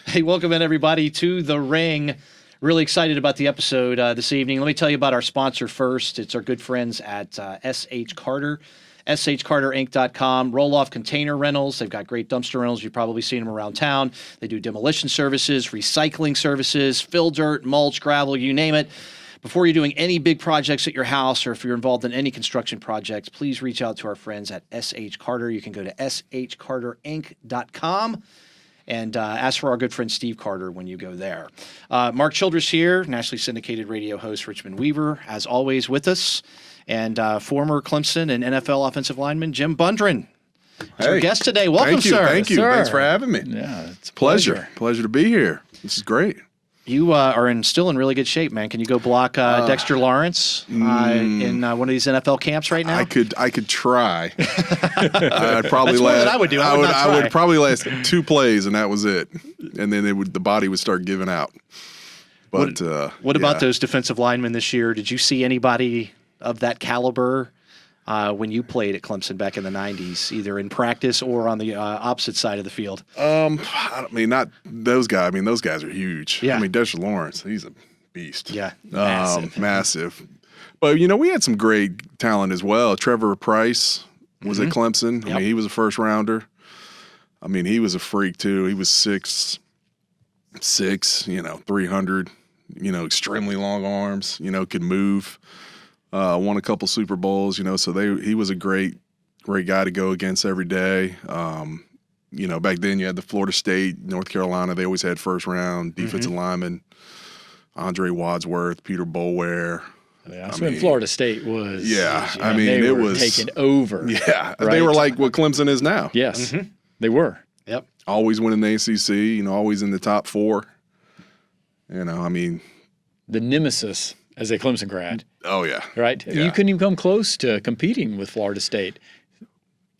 Hey, welcome in everybody to The Ring. Really excited about the episode this evening. Let me tell you about our sponsor first. It's our good friends at S.H. Carter, shcarterinc.com. Roll-off container rentals. They've got great dumpster rentals. You've probably seen them around town. They do demolition services, recycling services, fill dirt, mulch, gravel, you name it. Before you're doing any big projects at your house or if you're involved in any construction projects, please reach out to our friends at S.H. Carter. You can go to shcarterinc.com and ask for our good friend Steve Carter when you go there. Mark Childress here, nationally syndicated radio host Richmond Weaver, as always with us, and former Clemson and NFL offensive lineman Jim Bundren. Hey, our guest today. Welcome, sir. Thank you. Sir. Thanks for having me. Yeah, it's a Pleasure to be here. This is great. You are still in really good shape, man. Can you go block Dexter Lawrence in one of these NFL camps right now? I could try. I'd probably That's more than I would do. I would probably last 2 plays, and that was it. And then the body would start giving out. But what about those defensive linemen this year? Did you see anybody of that caliber when you played at Clemson back in the 90s, either in practice or on the opposite side of the field? I mean, not those guys. I mean, those guys are huge. Yeah. I mean, Dexter Lawrence, he's a beast. Yeah, massive. But, we had some great talent as well. Trevor Price was at Clemson. Yep. I mean, he was a first-rounder. I mean, he was a freak, too. He was 6'6", 300, extremely long arms, could move. Won a couple Super Bowls, so he was a great guy to go against every day. Back then you had the Florida State, North Carolina. They always had first round defensive linemen. Andre Wadsworth, Peter Bolware. That's when Florida State was. Yeah, they were was taking over. Yeah, right? They were like what Clemson is now. Yes, they were. Yep. Always winning the ACC. Always in the top 4. The nemesis as a Clemson grad. Oh yeah. Right. Yeah. You couldn't even come close to competing with Florida State.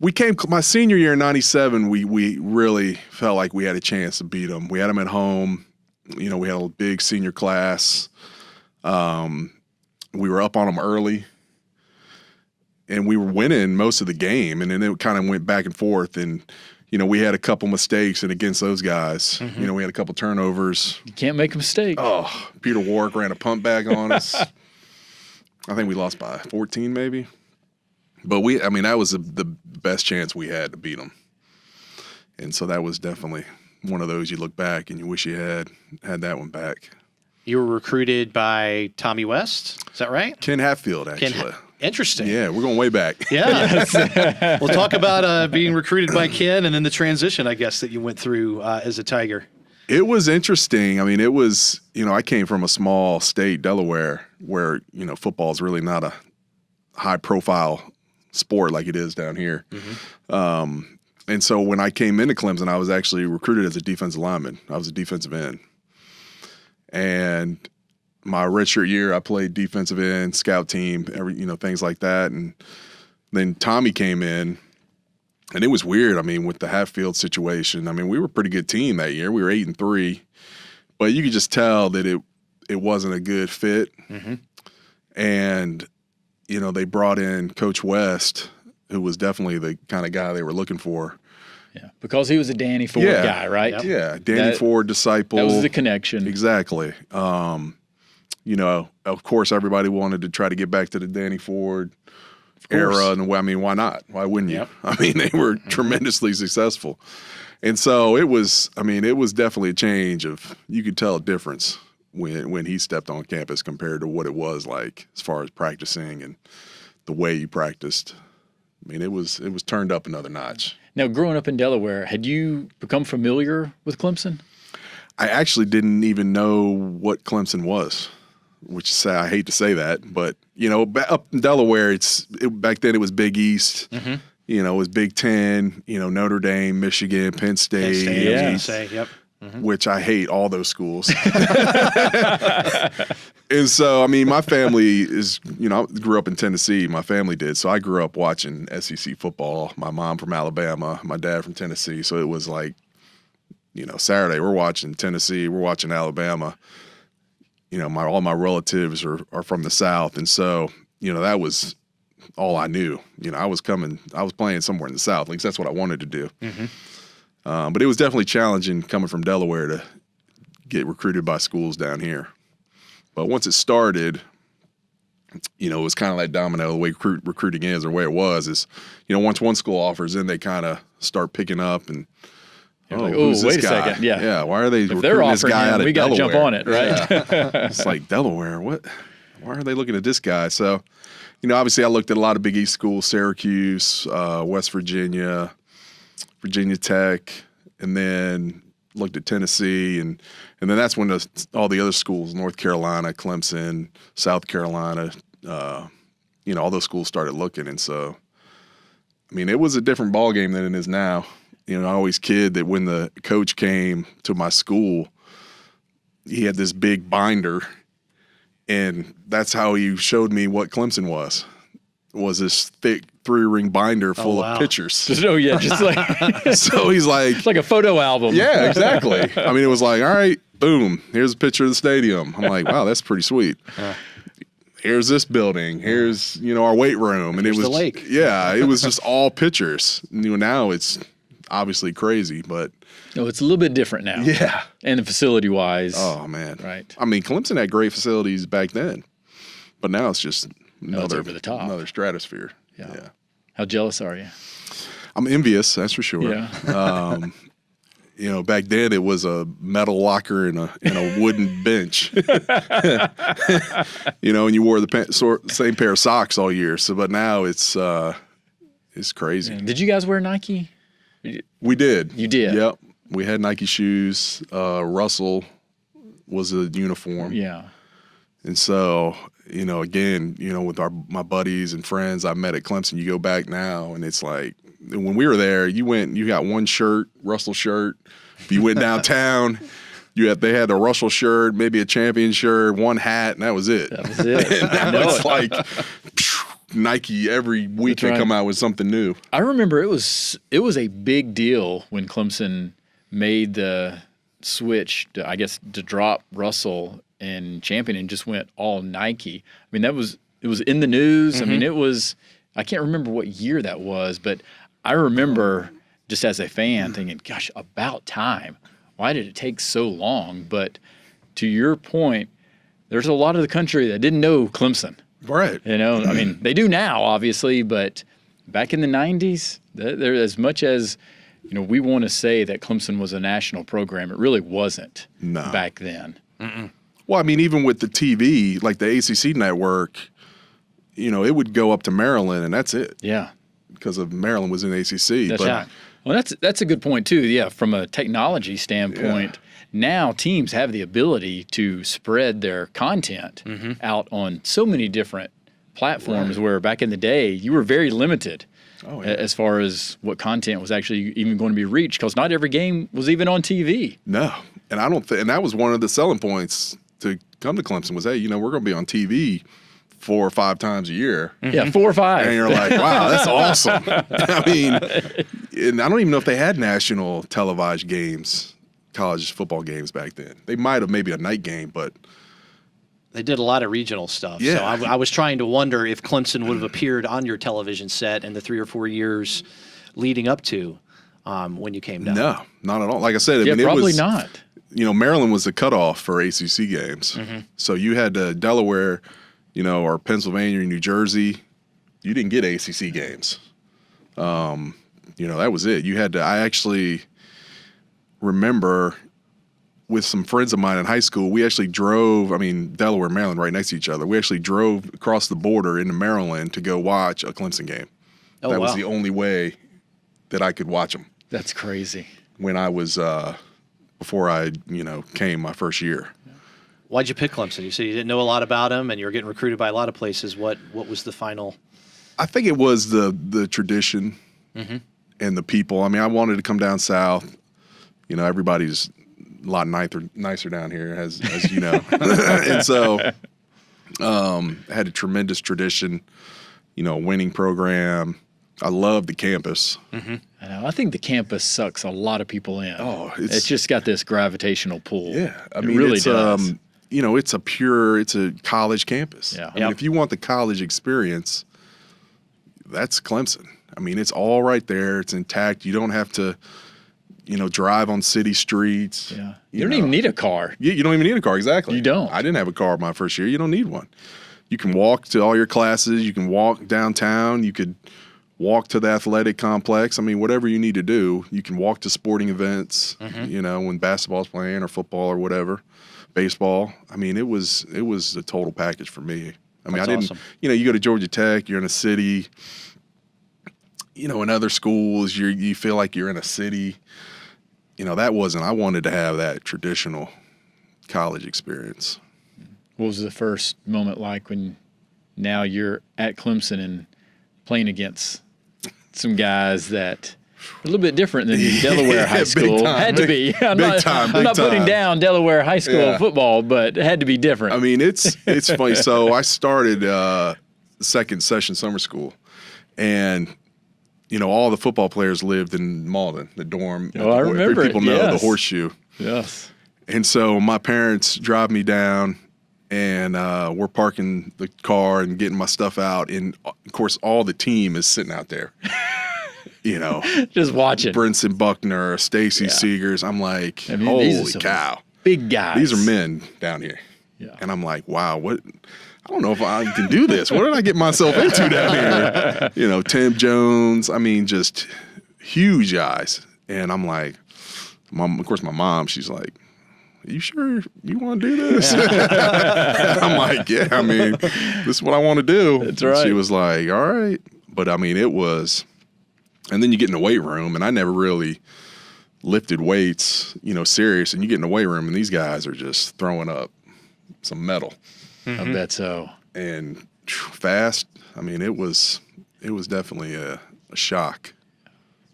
We came my senior year in '97. We really felt like we had a chance to beat them. We had them at home. We had a big senior class. We were up on them early, and we were winning most of the game. And then it kind of went back and forth. And we had a couple mistakes, and against those guys, we had a couple turnovers. You can't make a mistake. Oh, Peter Warwick ran a punt back on us. I think we lost by 14 maybe. But that was the best chance we had to beat them. And so that was definitely one of those you look back and you wish you had that one back. You were recruited by Tommy West, is that right? Ken Hatfield, actually. Interesting. Yeah, we're going way back. Yeah. We'll talk about being recruited by Ken and then the transition, I guess, that you went through as a Tiger. It was interesting. It was, I came from a small state, Delaware, where, football is really not a high-profile sport like it is down here. And so when I came into Clemson, I was actually recruited as a defensive lineman. I was a defensive end. And my redshirt year, I played defensive end, scout team, things like that. And then Tommy came in, and it was weird. With the Hatfield situation, we were a pretty good team that year. We were 8-3, but you could just tell that it wasn't a good fit. And they brought in Coach West, who was definitely the kind of guy they were looking for. Yeah, because he was a Danny Ford guy, right? Yep. Yeah, Danny Ford disciple. That was the connection. Exactly. Of course, everybody wanted to try to get back to the Danny Ford era. And why not? Why wouldn't you? Yep. They were tremendously successful. And so it was definitely a change you could tell a difference when he stepped on campus compared to what it was like as far as practicing and the way you practiced. It was turned up another notch. Now, growing up in Delaware, had you become familiar with Clemson? I actually didn't even know what Clemson was, which is I hate to say that, but up in Delaware, back then it was Big East. It was Big Ten. Notre Dame, Michigan, Penn State. I was gonna say, yep. Which I hate all those schools. And so, my family is, I grew up in Tennessee. My family did. So I grew up watching SEC football. My mom from Alabama, my dad from Tennessee. So it was like, Saturday we're watching Tennessee, we're watching Alabama. All my relatives are from the South. And so, that was all I knew. I was playing somewhere in the South. At least that's what I wanted to do. But it was definitely challenging coming from Delaware to, get recruited by schools down here. But once it started, it was kind of like domino. The way recruiting is, or the way it was, is once one school offers, then they kind of start picking up and. Like, who's wait this a guy? second. Yeah. Yeah. Why are they If recruiting they're this offering guy him, out of we got to Delaware? jump on it, right? Yeah. It's like Delaware. What? Why are they looking at this guy? So, obviously I looked at a lot of Big East schools, Syracuse, West Virginia, Virginia Tech, and then looked at Tennessee. And then that's when all the other schools, North Carolina, Clemson, South Carolina, all those schools started looking. And so, it was a different ballgame than it is now. I always kid that when the coach came to my school, he had this big binder, and that's how he showed me what Clemson was this thick 3-ring binder full of pictures. Just like So he's like, it's like a photo album. yeah, exactly. It was like, all right, boom, here's a picture of the stadium. I'm like, wow, that's pretty sweet. Here's this building. Here's our weight room, and Here's it was the lake. Yeah, it was just all pictures. Now it's obviously crazy, but It's a little bit different now. yeah. And facility-wise. Oh man, Right. Clemson had great facilities back then, but now it's just it's over the top. another stratosphere. Yeah. How jealous are you? I'm envious, that's for sure. Yeah. Back then it was a metal locker and a wooden bench. And you wore the same pair of socks all year. So, but now it's crazy. Did you guys wear Nike? We did. You did? Yep. We had Nike shoes. Russell was a uniform. Yeah. And so, again, with my buddies and friends I met at Clemson, you go back now and it's like, when we were there, you got one shirt, Russell shirt. If you went downtown, they had a Russell shirt, maybe a champion shirt, one hat, and that was it. That was it. And now it's like Nike every week That's right. they come out with something new. I remember it was a big deal when Clemson made the switch to drop Russell and champion and just went all Nike. it was in the news. Mm-hmm. It was, I can't remember what year that was, but I remember just as a fan thinking, gosh, about time. Why did it take so long? But to your point, there's a lot of the country that didn't know Clemson. Right. They do now, obviously, but back in the 90s, there as much as, we want to say that Clemson was a national program, it really wasn't back then. Mm-mm. Well, even with the TV, like the ACC network, it would go up to Maryland and that's it. Yeah. Because of Maryland was in the ACC. That's right. Well, that's a good point too. Yeah, from a technology standpoint, now teams have the ability to spread their content out on so many different platforms. Where back in the day, you were very limited as far as what content was actually even going to be reached, because not every game was even on TV. No, and I don't think, and that was one of the selling points to come to Clemson was, hey, we're going to be on TV 4 or 5 times a year. Yeah, 4 or 5. And you're like, wow, that's awesome. And I don't even know if they had national televised games, college football games back then. They might have maybe a night game, but They did a lot of regional stuff. Yeah. So I was trying to wonder if Clemson would have appeared on your television set in the 3 or 4 years leading up to when you came down. no, not at all. Like I said, Yeah, it probably was not. Maryland was the cutoff for ACC games. So you had Delaware, or Pennsylvania, or New Jersey. You didn't get ACC games. That was it. You had to. I actually remember with some friends of mine in high school, we actually drove. Delaware and Maryland right next to each other. We actually drove across the border into Maryland to go watch a Clemson game. Oh, That wow. was the only way that I could watch them That's crazy. when I was before I came my first year. Why'd you pick Clemson? You said you didn't know a lot about him, and you were getting recruited by a lot of places. What was the final? I think it was the tradition and the people. I wanted to come down south. Everybody's a lot nicer down here, as you know. And so had a tremendous tradition, winning program. I love the campus. I know. I think the campus sucks a lot of people in. Oh, it's just got this gravitational pull. Yeah. It really it's, does. it's a college campus. Yeah. I mean, if you want the college experience, that's Clemson. It's all right there. It's intact. You don't have to, drive on city streets. Yeah. You don't even need a car. You don't even need a car, exactly. You don't. I didn't have a car my first year. You don't need one. You can walk to all your classes. You can walk downtown. You could walk to the athletic complex. I mean, whatever you need to do. You can walk to sporting events, when basketball's playing or football or whatever, baseball. I mean, it was a total package for me. I mean, That's I didn't, awesome. You go to Georgia Tech, you're in a city. In other schools, you feel like you're in a city. I wanted to have that traditional college experience. What was the first moment like when now you're at Clemson and playing against some guys that are a little bit different than Delaware High School? Had to be. I'm not putting down Delaware High School football, but it had to be different. I mean, it's funny. So I started second session summer school, and all the football players lived in Malden, the dorm. Oh, I remember. People know the Horseshoe. Yes. And so my parents drive me down, and we're parking the car and getting my stuff out. And, of course, all the team is sitting out there, Just watching. Brinson Buckner, Stacy Seegers. I'm like, these are holy some cow. Big guys. These are men down here. Yeah. And I'm like, wow, what? I don't know if I can do this. What did I get myself into down here? Tim Jones. I mean, just huge guys. And I'm like, of course, my mom, she's like, are you sure you want to do this? I'm like, yeah, I mean, this is what I want to do. That's right. And she was like, all right. But I mean, it was, and then you get in the weight room, and I never really lifted weights, serious. And you get in the weight room, and these guys are just throwing up some metal. I bet so. And fast. I mean, it was definitely a shock.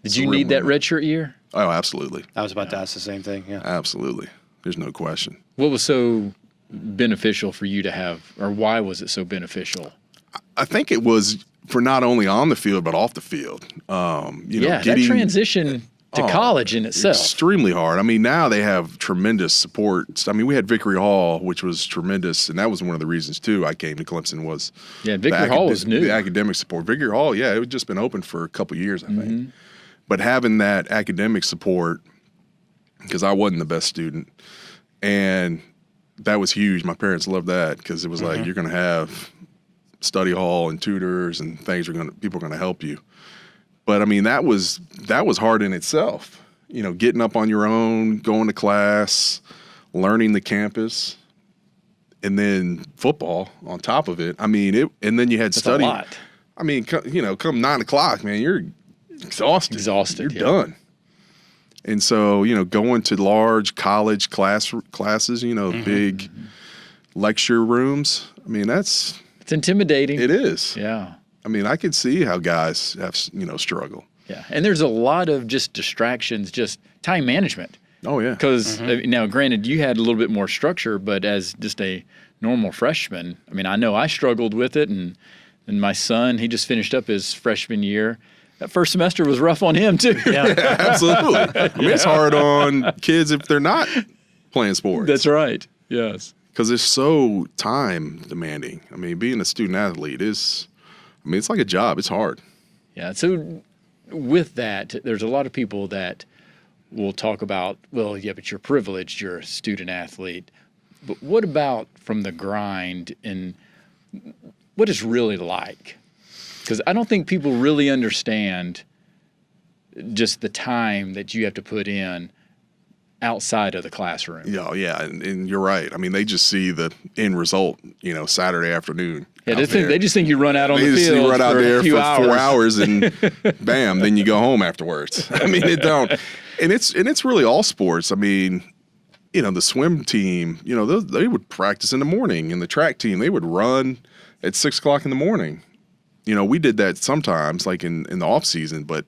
Did you need that redshirt year? Oh, absolutely. I was about to ask the same thing. Yeah. Absolutely. There's no question. What was so beneficial for you to have, or why was it so beneficial? I think it was for not only on the field, but off the field. That transition to college in itself. Extremely hard. I mean, now they have tremendous support. I mean, we had Vickery Hall, which was tremendous, and that was one of the reasons, too, I came to Clemson was Vickery Hall was new. The academic support. Vickery Hall, it had just been open for a couple years, I think. But having that academic support, because I wasn't the best student, and that was huge. My parents loved that because it was like, you're going to have study hall and tutors and things people are going to help you. But I mean, that was hard in itself. Getting up on your own, going to class, learning the campus, and then football on top of it. I mean, and then you had study. A lot. I mean, come 9:00, man, you're exhausted. You're done. And so, going to large college classes, big lecture rooms. I mean, it's intimidating. It is. Yeah. I mean, I could see how guys have, struggle. Yeah. And there's a lot of just distractions, just time management. Oh, yeah. Because now, granted, you had a little bit more structure, but as just a normal freshman, I mean, I know I struggled with it. And my son, he just finished up his freshman year. That first semester was rough on him, too. Yeah, absolutely. I mean, it's hard on kids if they're not playing sports. That's right. Yes. Because it's so time demanding. I mean, being a student athlete it's like a job. It's hard. Yeah. So with that, there's a lot of people that will talk about, well, yeah, but you're privileged. You're a student athlete. But what about from the grind and what it's really like? Because I don't think people really understand just the time that you have to put in outside of the classroom. Yeah, and you're right. I mean, they just see the end result, Saturday afternoon. Yeah, they just think you run out on the field. They just think you run out there for 4 4 hours and bam, then you go home afterwards. I mean, and it's really all sports. I mean, the swim team, they would practice in the morning, and the track team, they would run at 6:00 in the morning. We did that sometimes, like in the off season, but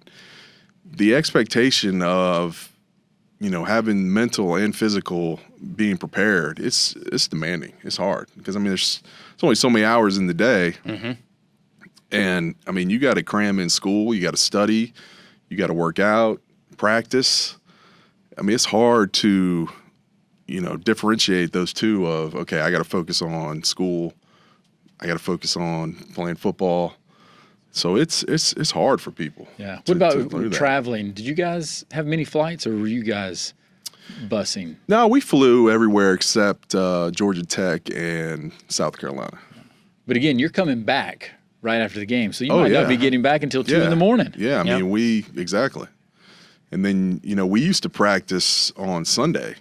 the expectation of, having mental and physical being prepared, it's demanding. It's hard because, I mean, there's only so many hours in the day. And I mean, you got to cram in school, you got to study, you got to work out, practice. I mean, it's hard to, differentiate those two of, okay, I got to focus on school. I got to focus on playing football. So it's hard for people. Yeah. to- What to about do that. traveling? Did you guys have many flights, or were you guys busing? No, we flew everywhere except Georgia Tech and South Carolina. But again, you're coming back right after the game, so you Oh, might yeah. not be getting back until 2 in the morning. Yeah, I Yep. mean, exactly. And then, we used to practice on Sunday.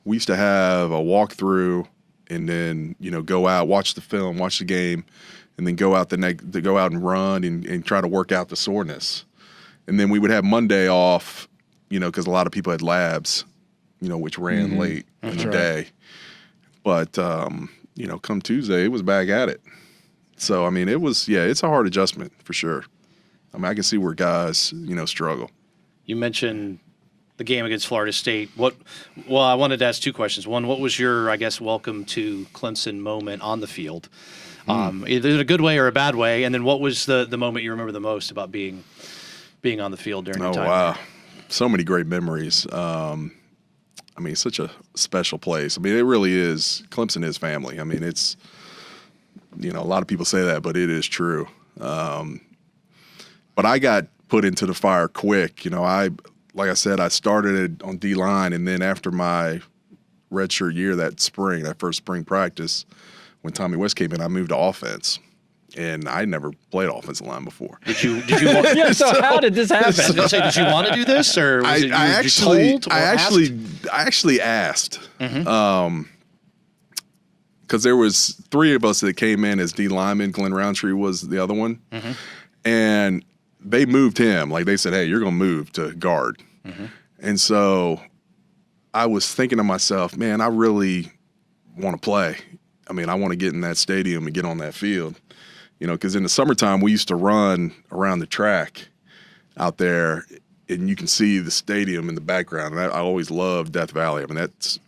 We used to have a walkthrough and then, go out, watch the film, watch the game, and then go out go out and run and try to work out the soreness. And then we would have Monday off, because a lot of people had labs, which ran late in the day. But, come Tuesday, it was back at it. So, I mean, it's a hard adjustment for sure. I mean, I can see where guys, struggle. You mentioned the game against Florida State. I wanted to ask two questions. One, what was your, I guess, welcome to Clemson moment on the field? Either in a good way or a bad way. And then what was the moment you remember the most about being on the field during your time? Oh, wow. So many great memories. I mean, it's such a special place. I mean, it really is. Clemson is family. I mean, it's, a lot of people say that, but it is true. But I got put into the fire quick. Like I said, I started on D-line, and then after my redshirt year that first spring practice, when Tommy West came in, I moved to offense. And I never played offensive line before. Did you want? Yeah, so how did this happen? I was gonna say, did you want to do this, or was it you told or asked? I actually asked, because there was 3 of us that came in as D linemen. Glenn Roundtree was the other one, and they moved him. Like they said, "Hey, you're going to move to guard," and so I was thinking to myself, "Man, I really want to play. I mean, I want to get in that stadium and get on that field." Because in the summertime, we used to run around the track out there, and you can see the stadium in the background. And I always loved Death Valley. I mean, that's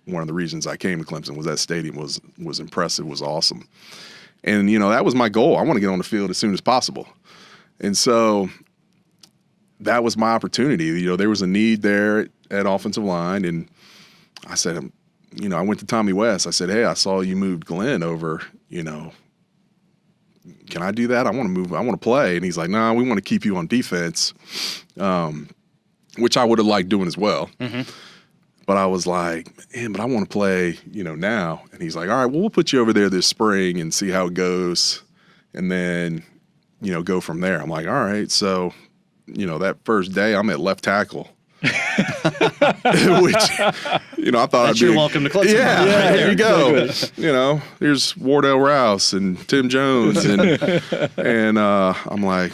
one of the reasons I came to Clemson, was that stadium was impressive, was awesome. And, that was my goal. I want to get on the field as soon as possible. And so that was my opportunity. There was a need there at offensive line, and I said, I went to Tommy West. I said, "Hey, I saw you moved Glenn over, can I do that? I want to move. I want to play." And he's like, "No, we want to keep you on defense," which I would have liked doing as well. But I was like, "Man, but I want to play, now." And he's like, "All right, well, we'll put you over there this spring and see how it goes, and then, go from there." I'm like, "All right." So, that first day, I'm at left tackle. Which, I thought That's your welcome to Clemson. Yeah, Right there you go. There's Wardell Rouse and Tim Jones and I'm like,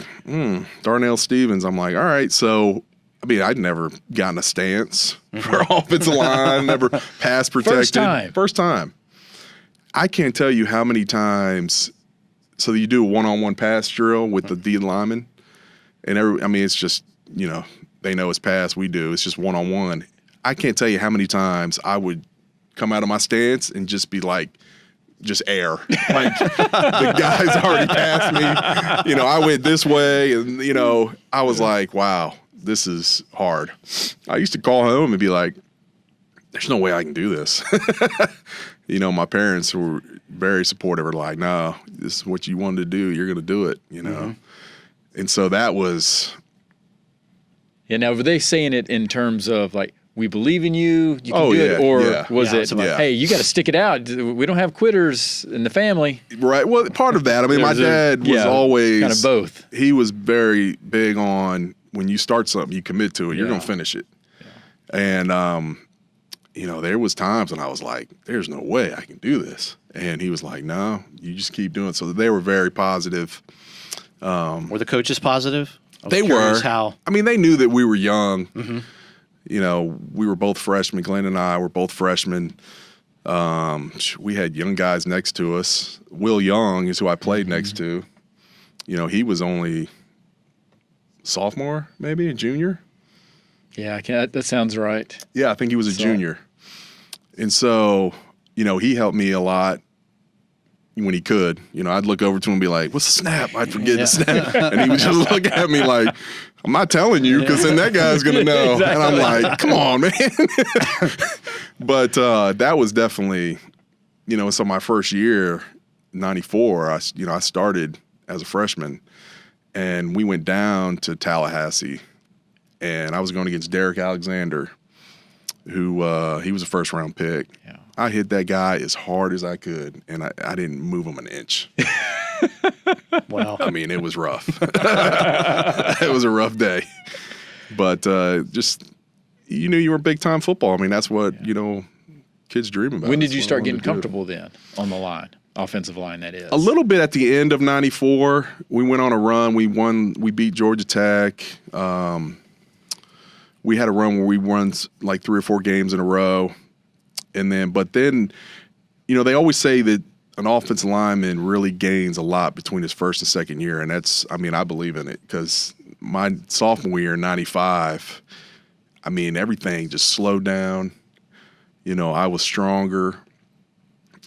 Darnell Stevens. I'm like, all right. So, I mean, I'd never gotten a stance for offensive line, never pass protected. First time. I can't tell you how many times. So you do a one-on-one pass drill with the D lineman, and it's just, they know it's pass, we do. It's just one-on-one. I can't tell you how many times I would come out of my stance and just be like, just air. Like, the guy's already passed me. I went this way, and, I was like, wow, this is hard. I used to call home and be like, there's no way I can do this. My parents were very supportive. Were like, no, this is what you wanted to do. You're going to do it, And so that was... Yeah, now were they saying it in terms of like, we believe in you, you can do it, or was it like, hey, you got to stick it out, we don't have quitters in the family? Right, well, part of that, I mean, my dad was always... kind of both. He was very big on, when you start something, you commit to it, you're going to finish it. And, there was times when I was like, there's no way I can do this. And he was like, no, you just keep doing it. So they were very positive. Were the coaches positive? They were. How? I mean, they knew that we were young. We were both freshmen. Glenn and I were both freshmen. We had young guys next to us. Will Young is who I played next to. He was only sophomore, maybe a junior. Yeah, that sounds right. Yeah, I think he was a junior. And so, he helped me a lot when he could. I'd look over to him and be like, what's the snap? I'd forget the snap. And he would just look at me like, I'm not telling you, because then that guy's going to know. Exactly. And I'm like, come on, man. But that was definitely, so my first year, 94, I started as a freshman. and we went down to Tallahassee, and I was going against Derek Alexander, who he was a first-round pick. Yeah. I hit that guy as hard as I could, and I didn't move him an inch. Wow. I mean, it was rough. It was a rough day. But just, you knew you were big-time football. I mean, that's what, kids dream about. When did That's you what I start wanted getting to do. comfortable then on the line, offensive line, that is? A little bit at the end of '94. We went on a run. We beat Georgia Tech. We had a run where we won like 3 or 4 games in a row. But then, they always say that an offensive lineman really gains a lot between his first and second year. And I believe in it, because my sophomore year in '95, everything just slowed down. I was stronger.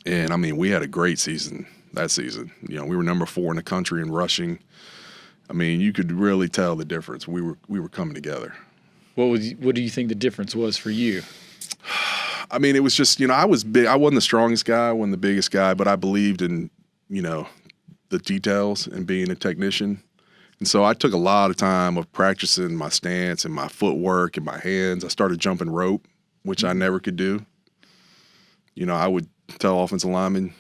And, we had a great season that season. We were number 4 in the country in rushing. You could really tell the difference. We were coming together. What do you think the difference was for you? It was just, I was big. I wasn't the strongest guy, I wasn't the biggest guy, but I believed in, the details and being a technician. And so I took a lot of time of practicing my stance and my footwork and my hands. I started jumping rope, which I never could do. I would tell offensive linemen,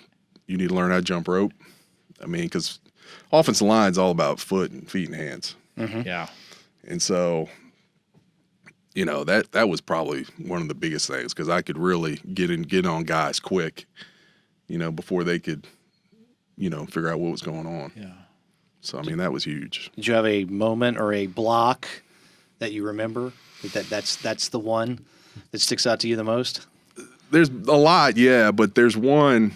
you need to learn how to jump rope. Because offensive line is all about foot and feet and hands. Mm-hmm. Yeah. And so, that was probably one of the biggest things, because I could really get on guys quick, before they could, figure out what was going on. Yeah. So, that was huge. Did you have a moment or a block that you remember that's the one that sticks out to you the most? There's a lot, yeah, but there's one,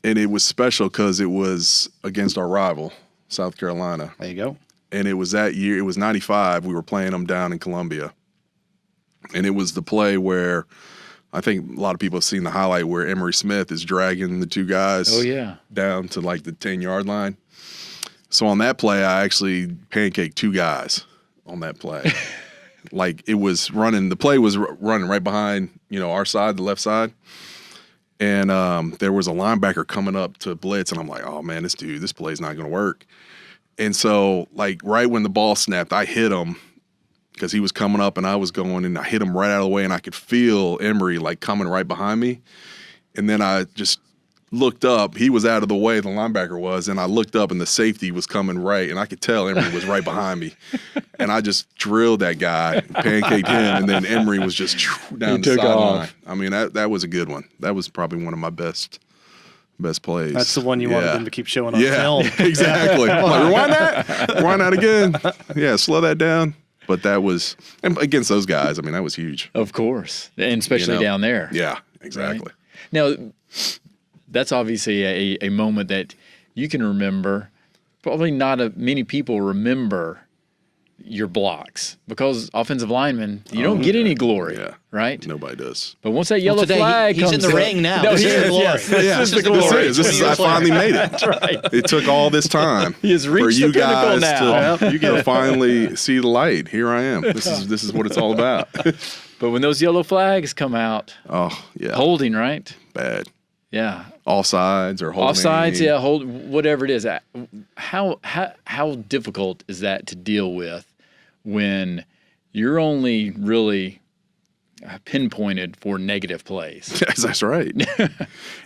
and it was special because it was against our rival, South Carolina. There you go. And it was that year, it was '95, we were playing them down in Columbia. And it was the play where I think a lot of people have seen the highlight where Emory Smith is dragging the 2 guys down to like the 10-yard line. So on that play, I actually pancaked 2 guys on that play. Like it was running, the play was running right behind, our side, the left side. And there was a linebacker coming up to blitz, and I'm like, oh man, this play's not going to work. And so like right when the ball snapped, I hit him because he was coming up and I was going, and I hit him right out of the way, and I could feel Emory like coming right behind me. And then I just looked up. He was out of the way, the linebacker was, and I looked up and the safety was coming right, and I could tell Emory was right behind me. And I just drilled that guy, pancaked him, and then Emory was just down the sideline. That was a good one. That was probably one of my best plays. That's the one you wanted them to keep showing on film. Exactly. Like, rewind that again. Yeah, slow that down. But that was, and against those guys, that was huge. Of course, and especially down there. Yeah, exactly. Right? Now, that's obviously a moment that you can remember. Probably not many people remember your blocks, because offensive linemen, you don't get any glory, right? Nobody does. But once that yellow flag he's comes in the up, ring now. No, This he is the is, glory. yes. This is the glory. I finally made it. That's right. It took all this time He has for reached you the pinnacle guys now. to finally see the light. Here I am. This is what it's all about. But when those yellow flags come out, Oh yeah, holding, right? bad. Yeah. Offsides or holding. Offsides, yeah, hold whatever it is. How difficult is that to deal with when you're only really pinpointed for negative plays? Yes, that's right.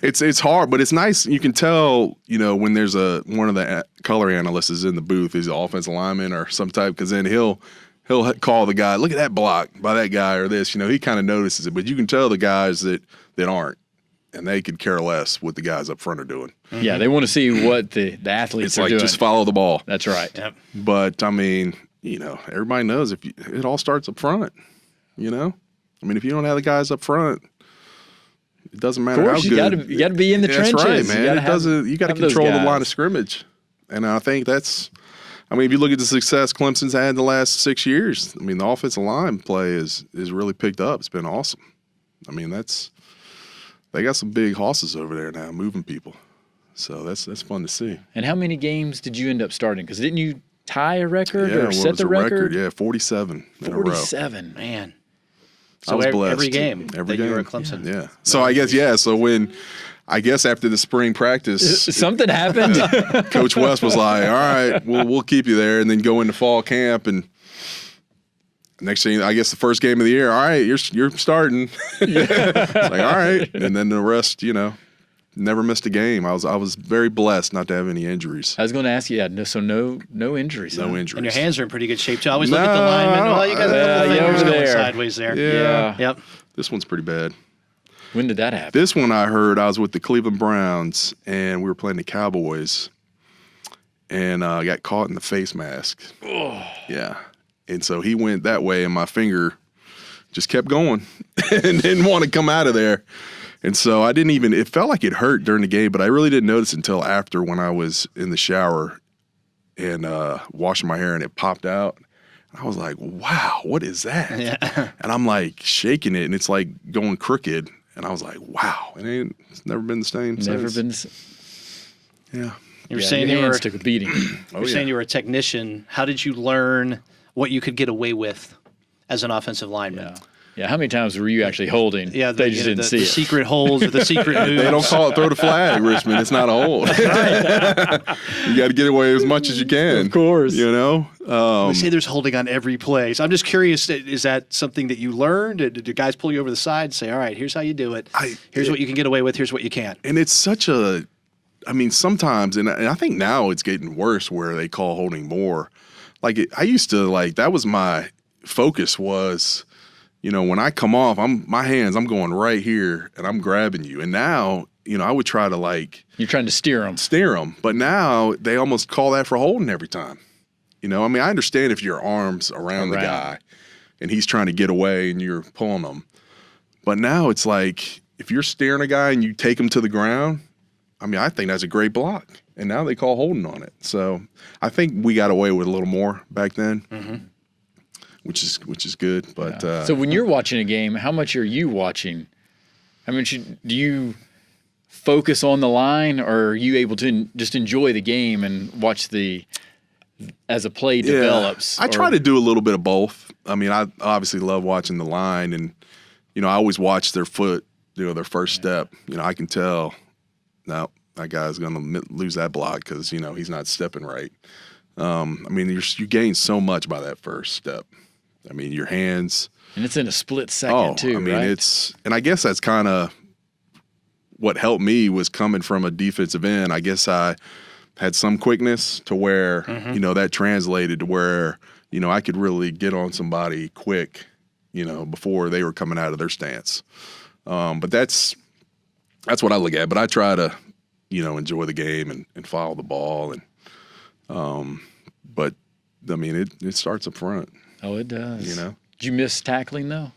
It's hard, but it's nice. You can tell, when there's one of the color analysts is in the booth, he's an offensive lineman or some type, because then he'll call the guy, look at that block by that guy or this. He kind of notices it, but you can tell the guys that aren't, and they could care less what the guys up front are doing. Mm-hmm. Yeah, they want to see what the athletes are doing. Just follow the ball. That's right. Yep. But everybody knows it all starts up front. If you don't have the guys up front, it doesn't matter how good. You got to be in the trenches. That's right, man. You got to control the line of scrimmage, and I think that's. If you look at the success Clemson's had the last 6 years, the offensive line play is really picked up. It's been awesome. They got some big hosses over there now, moving people. So that's fun to see. And how many games did you end up starting? Because didn't you tie a record or what set was the record? Yeah, 47 in a row. 47, Man. I was blessed. Every game Every that game. you were at Clemson. Yeah. So I guess, so when I guess after the spring practice, Something happened. Coach West was like, "All right, we'll keep you there," and then go into fall camp. And next thing, I guess the first game of the year, all right, you're starting. It's like, all right, and then the rest, never missed a game. I was very blessed not to have any injuries. I was going to ask you, no injuries. No huh? injuries. And your hands are in pretty good shape too. I always look at the linemen. Well, you got a couple yeah, fingers over going there. sideways there. Yeah. Yep. This one's pretty bad. When did that happen? This one I heard, I was with the Cleveland Browns, and we were playing the Cowboys, and I got caught in the face mask. Oh. Yeah. And so he went that way, and my finger just kept going and didn't want to come out of there. And so it felt like it hurt during the game, but I really didn't notice until after when I was in the shower and washing my hair, and it popped out. I was like, wow, what is that? Yeah. And I'm like shaking it, and it's like going crooked. And I was like, wow. And it's never been the same Never since. been. The Yeah. You were yeah, saying your you were hands took a beating. You're saying you were a technician. How did you learn what you could get away with as an offensive lineman? Yeah. Yeah. How many times were you actually holding? Yeah, they just didn't see the it. secret holes or the secret moves. They don't call it throw the flag, Richmond. It's not a hold. You got to get away as much as you can. Of course. They say there's holding on every play. So I'm just curious, is that something that you learned? Did guys pull you over the side and say, all right, here's how you do it. Here's what you can get away with. Here's what you can't. And it's sometimes, and I think now it's getting worse where they call holding more. I used to, that was my focus was, when I come off, I'm going right here and I'm grabbing you. And now, I would try to You're trying to steer them. But now they almost call that for holding every time. I understand if your arm's around the guy and he's trying to get away and you're pulling him. But now it's like if you're steering a guy and you take him to the ground, I think that's a great block. And now they call holding on it. So I think we got away with a little more back then, which is good. But so when you're watching a game, how much are you watching? Do you focus on the line, or are you able to just enjoy the game and watch as a play develops? I try to do a little bit of both. I obviously love watching the line, and I always watch their foot, their first step. I can tell, no, that guy's going to lose that block because he's not stepping right. You gain so much by that first step. Your hands, and it's in a split second too. Right? And I guess that's kind of what helped me was coming from a defensive end. I guess I had some quickness to where, that translated to where, I could really get on somebody quick, before they were coming out of their stance. But that's what I look at. But I try to, enjoy the game and follow the ball. But it starts up front. Oh, it does. Did you miss tackling though?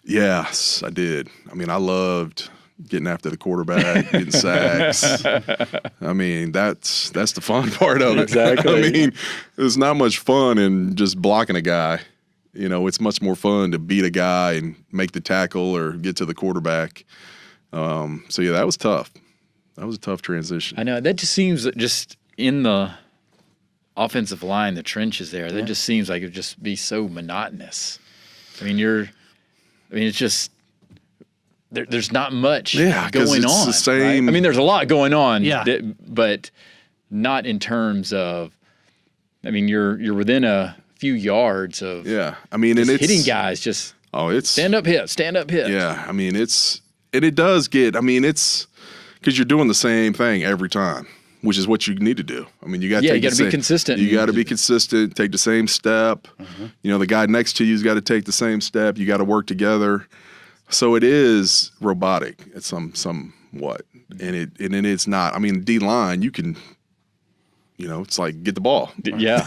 Yes, I did. I loved getting after the quarterback, getting sacks. That's the fun part of it. Exactly. There's not much fun in just blocking a guy. It's much more fun to beat a guy and make the tackle or get to the quarterback. That was tough. That was a tough transition. I know. That just seems just in the offensive line, the trenches there, that just seems like it would just be so monotonous. It's just there's not much going on. The same. Right? There's a lot going on. Yeah. But not in terms of. You're within a few yards of. Yeah, and it's hitting guys. Just it's stand up hit. Yeah, it does get. It's because you're doing the same thing every time, which is what you need to do. You got to be consistent. You got to be consistent. Take the same step. The guy next to you's got to take the same step. You got to work together. So it is robotic at somewhat, and it's not. D line, you can, it's like get the ball. Yeah,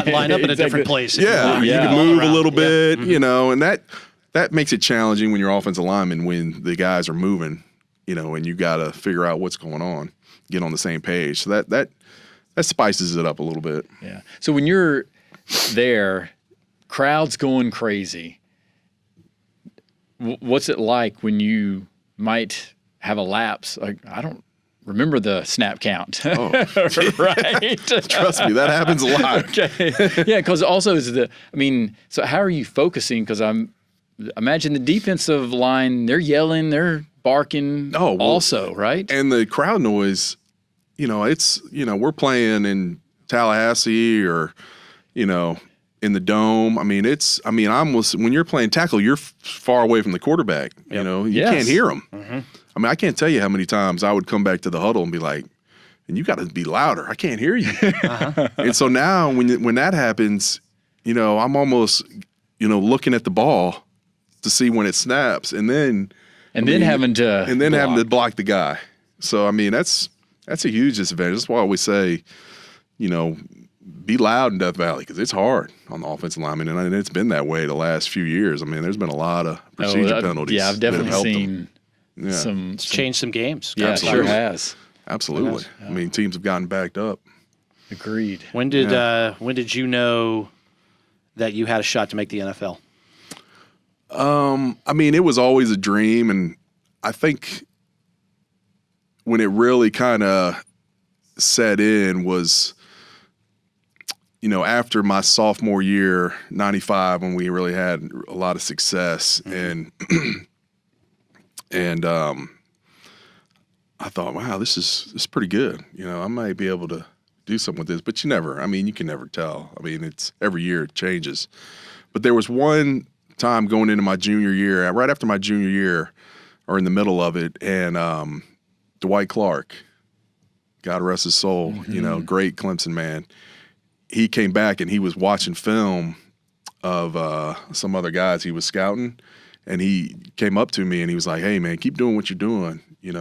line up in a different place. Yeah, you can move a little bit, and that makes it challenging when you're offensive lineman when the guys are moving, and you got to figure out what's going on, get on the same page. So that spices it up a little bit. Yeah. So when you're there, crowd's going crazy. What's it like when you might have a lapse? I don't remember the snap count. Oh. Right? Trust me, that happens a lot. Okay. Yeah, because also so how are you focusing? Because imagine the defensive line, they're yelling, they're barking also, right? And the crowd noise, it's, we're playing in Tallahassee or, in the dome. I mean, when you're playing tackle, you're far away from the quarterback. Yep. You can't hear them. Mm-hmm. I mean, I can't tell you how many times I would come back to the huddle and be like, and you got to be louder. I can't hear you. And so now when that happens, I'm almost, looking at the ball to see when it snaps having to block the guy. So, I mean, that's a huge disadvantage. That's why I always say, be loud in Death Valley because it's hard on the offensive lineman, and it's been that way the last few years. I mean, there's been a lot of procedure penalties. Yeah, I've definitely seen It's changed some games. Yeah, it sure has. Absolutely. Yeah. I mean, teams have gotten backed up. Agreed. When did you know that you had a shot to make the NFL? I mean, it was always a dream, and I think when it really kind of set in was, after my sophomore year, 95, when we really had a lot of success, and I thought, wow, this is pretty good. I might be able to do something with this, but you can never tell. I mean, it's every year it changes. But there was one time going into my junior year, right after my junior year, or in the middle of it, and Dwight Clark, God rest his soul, great Clemson man. He came back and he was watching film of some other guys he was scouting, and he came up to me and he was like, "Hey man, keep doing what you're doing. You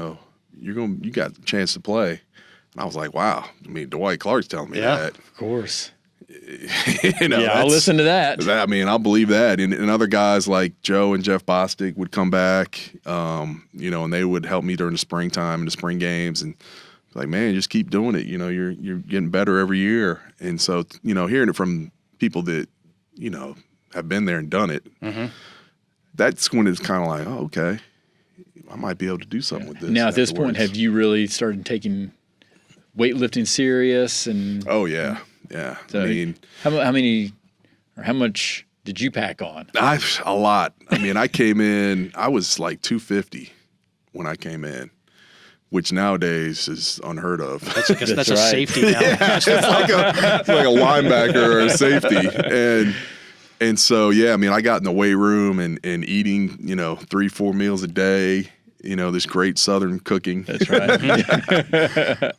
got a chance to play." And I was like, "Wow." I mean, Dwight Clark's telling me that. Of course. I'll listen to that. I mean, I'll believe that. And other guys like Joe and Jeff Bostic would come back, and they would help me during the springtime and the spring games, and like, man, just keep doing it. You're getting better every year. And so, hearing it from people that, have been there and done it, that's when it's kind of like, oh, okay, I might be able to do something with this. Now, at this point, have you really started taking weightlifting serious? And oh, yeah. Yeah. So I mean, how much did you pack on? A lot. I mean, I came in, I was like 250 when I came in, which nowadays is unheard of. That's a safety now. It's like a linebacker or a safety. And so, yeah, I mean, I got in the weight room and eating, 3-4 meals a day, this great Southern cooking. That's right.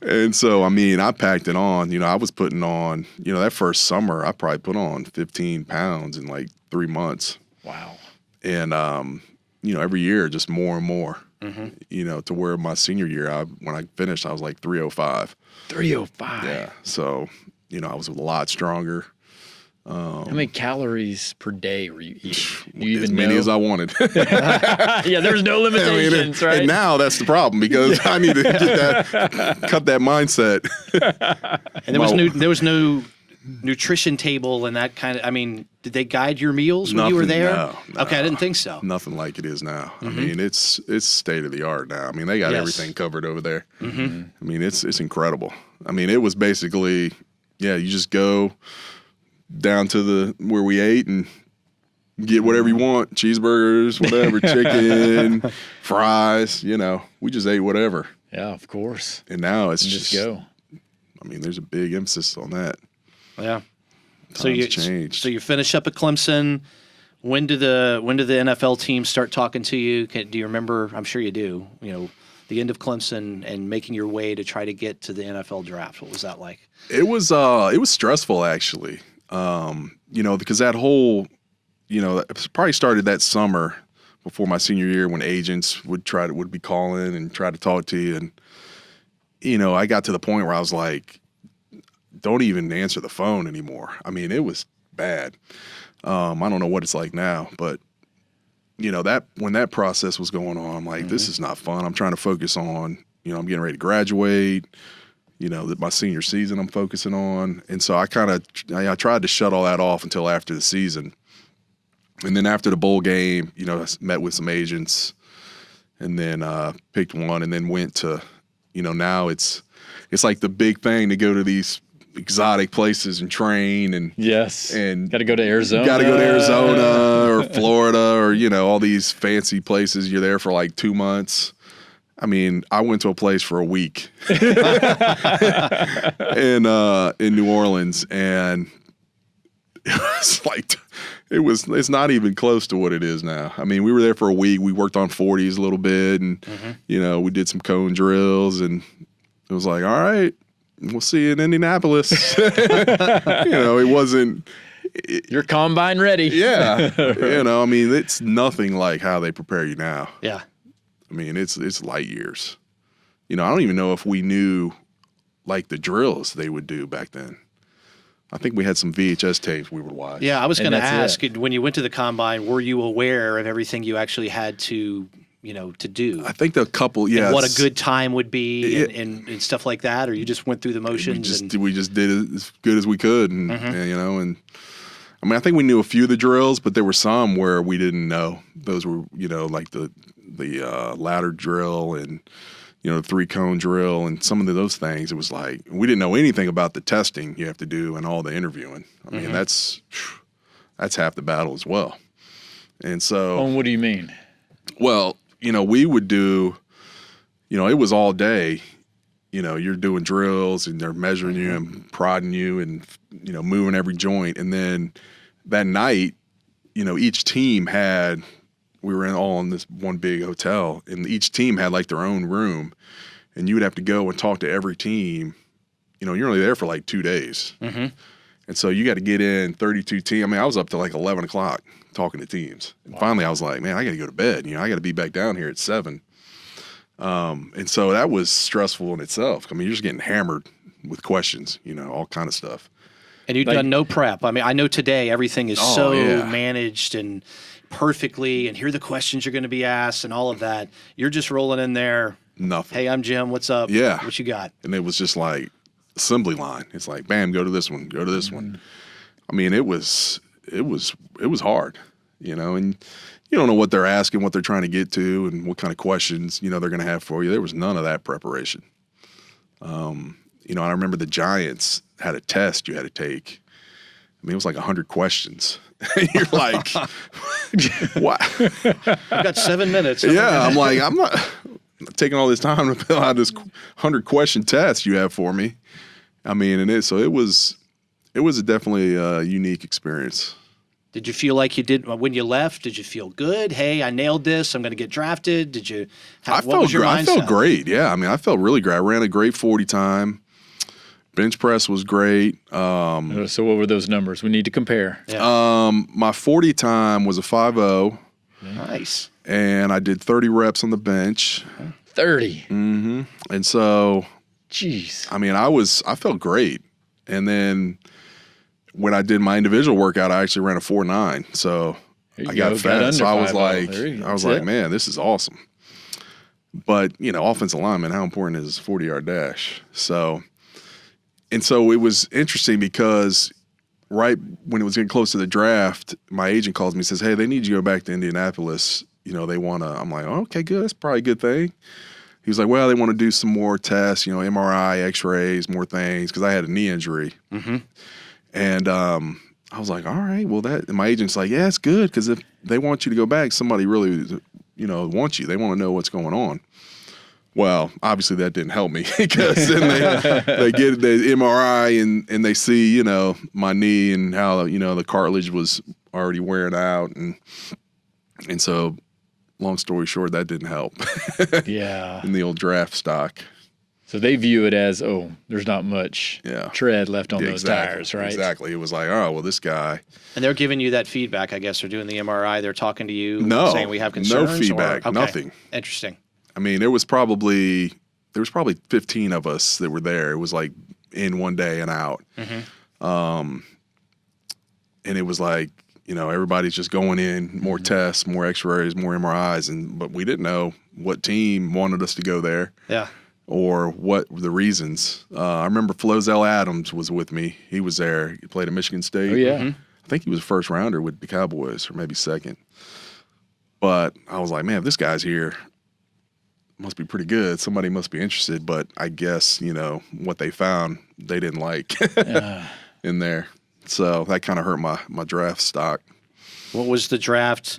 And so, I mean, I packed it on. I was putting on, that first summer, I probably put on 15 pounds in like 3 months. Wow. And, every year just more and more, to where my senior year, when I finished, I was like 305. 305. Yeah. So, I was a lot stronger. How many calories per day were you eating? Do you as even many know? as I wanted. Yeah, there's no limitations, right? And now that's the problem because I need to cut that mindset. And there was no nutrition table and that kind of. I mean, did they guide your meals when you were there? No. Okay, I didn't think so. Nothing like it is now. I mean, it's state of the art now. I mean, they got everything covered over there. I mean, it's incredible. I mean, it was basically, you just go down to where we ate and get whatever you want, cheeseburgers, whatever, chicken, fries, we just ate whatever. Yeah, of course. And now it's just go. I mean, there's a big emphasis on that. Yeah. Times changed. So you finish up at Clemson. When do the NFL teams start talking to you? Do you remember? I'm sure you do. The end of Clemson and making your way to try to get to the NFL draft. What was that like? It was stressful actually. Because that whole, it probably started that summer before my senior year when agents would be calling and try to talk to you. And, I got to the point where I was like, don't even answer the phone anymore. I mean, it was bad. I don't know what it's like now, but when that process was going on, I'm like, this is not fun. I'm trying to focus on, I'm getting ready to graduate. My senior season I'm focusing on. And so I tried to shut all that off until after the season. And then after the bowl game, I met with some agents and then picked one and then went to, now it's like the big thing to go to these exotic places and train and Yes. and Got to go to Arizona. got to go to Arizona or Florida or all these fancy places. You're there for like 2 months. I mean, I went to a place for a week in New Orleans, and it's not even close to what it is now. I mean, we were there for a week. We worked on 40s a little bit, and we did some cone drills, and it was like, all right, we'll see you in Indianapolis. It wasn't. You're combine ready. Yeah, I mean, it's nothing like how they prepare you now. Yeah. I mean, it's light years. I don't even know if we knew like the drills they would do back then. I think we had some VHS tapes we would watch. Yeah, I was going to that's ask, when you went to the combine, were you aware of everything you actually had to do? I think the couple, yeah. And what a good time would be and stuff like that, or you just went through the motions? We just did it as good as we could, and and I mean, I think we knew a few of the drills, but there were some where we didn't know. Those were, like the ladder drill and the 3-cone drill and some of those things. It was like we didn't know anything about the testing you have to do and all the interviewing. I mean, that's half the battle as well. And so, What do you mean? Well, we would do, it was all day. You're doing drills and they're measuring you and prodding you and moving every joint. And then that night, each team had. We were all in this one big hotel, and each team had like their own room, and you would have to go and talk to every team. You're only there for like 2 days. And so you got to get in 32 teams. I mean, I was up to like 11 o'clock talking to teams. And finally I was like, man, I got to go to bed. I got to be back down here at 7. And so that was stressful in itself. I mean, you're just getting hammered with questions, all kind of stuff. And you've done no prep. I mean, I know today everything is managed and perfectly, and here are the questions you're going to be asked and all of that. You're just rolling in there. Nothing. Hey, I'm Jim. What's up? Yeah. What you got? And it was just like assembly line. It's like, bam, go to this one, go to this one. I mean, it was hard, and you don't know what they're asking, what they're trying to get to, and what kind of questions, they're going to have for you. There was none of that preparation. I remember the Giants had a test you had to take. I mean, it was like 100 questions. You're like, what? I've got 7 minutes. Yeah, I'm like, I'm not taking all this time to fill out this 100-question test you have for me. I mean, it was definitely a unique experience. Did you feel like you did when you left? Did you feel good? Hey, I nailed this. I'm going to get drafted. Did you? What was your mindset? I felt great. Yeah, I mean, I felt really great. I ran a great 40 time. Bench press was great. So what were those numbers? We need to compare. Yeah. My 40 time was a 5.0. Nice. And I did 30 reps on the bench. 30. Mm-hmm. And so, jeez. I mean, I felt great. And then when I did my individual workout, I actually ran a 4.9. So I got fast. So I was like, man, this is awesome. But, offensive lineman, how important is a 40-yard dash? And so it was interesting because right when it was getting close to the draft, my agent calls me and says, hey, they need you to go back to Indianapolis. They want to – I'm like, oh, okay, good. That's probably a good thing. He was like, well, they want to do some more tests, MRI, X-rays, more things because I had a knee injury. And I was like, all right, well, and my agent's like, yeah, it's good because if they want you to go back, somebody really, wants you. They want to know what's going on. Well, obviously that didn't help me because then they get the MRI and they see, my knee and how, the cartilage was already wearing out. And so long story short, that didn't help. Yeah. In the old draft stock. So they view it as, there's not much tread left on those tires, right? Exactly. It was like, oh, well, this guy. And they're giving you that feedback, I guess. They're doing the MRI. They're talking to you. No. Saying we have concerns. No feedback. Okay. Nothing. Interesting. I mean, there was probably 15 of us that were there. It was like in one day and out. And it was like, everybody's just going in, more tests, more X-rays, more MRIs. But we didn't know what team wanted us to go there. Yeah. Or what the reasons. I remember Flozell Adams was with me. He was there. He played at Michigan State. Oh, yeah. I think he was a first rounder with the Cowboys or maybe second. But I was like, man, if this guy's here, must be pretty good. Somebody must be interested. But I guess, what they found, they didn't like in there. So that kind of hurt my draft stock. What was the draft?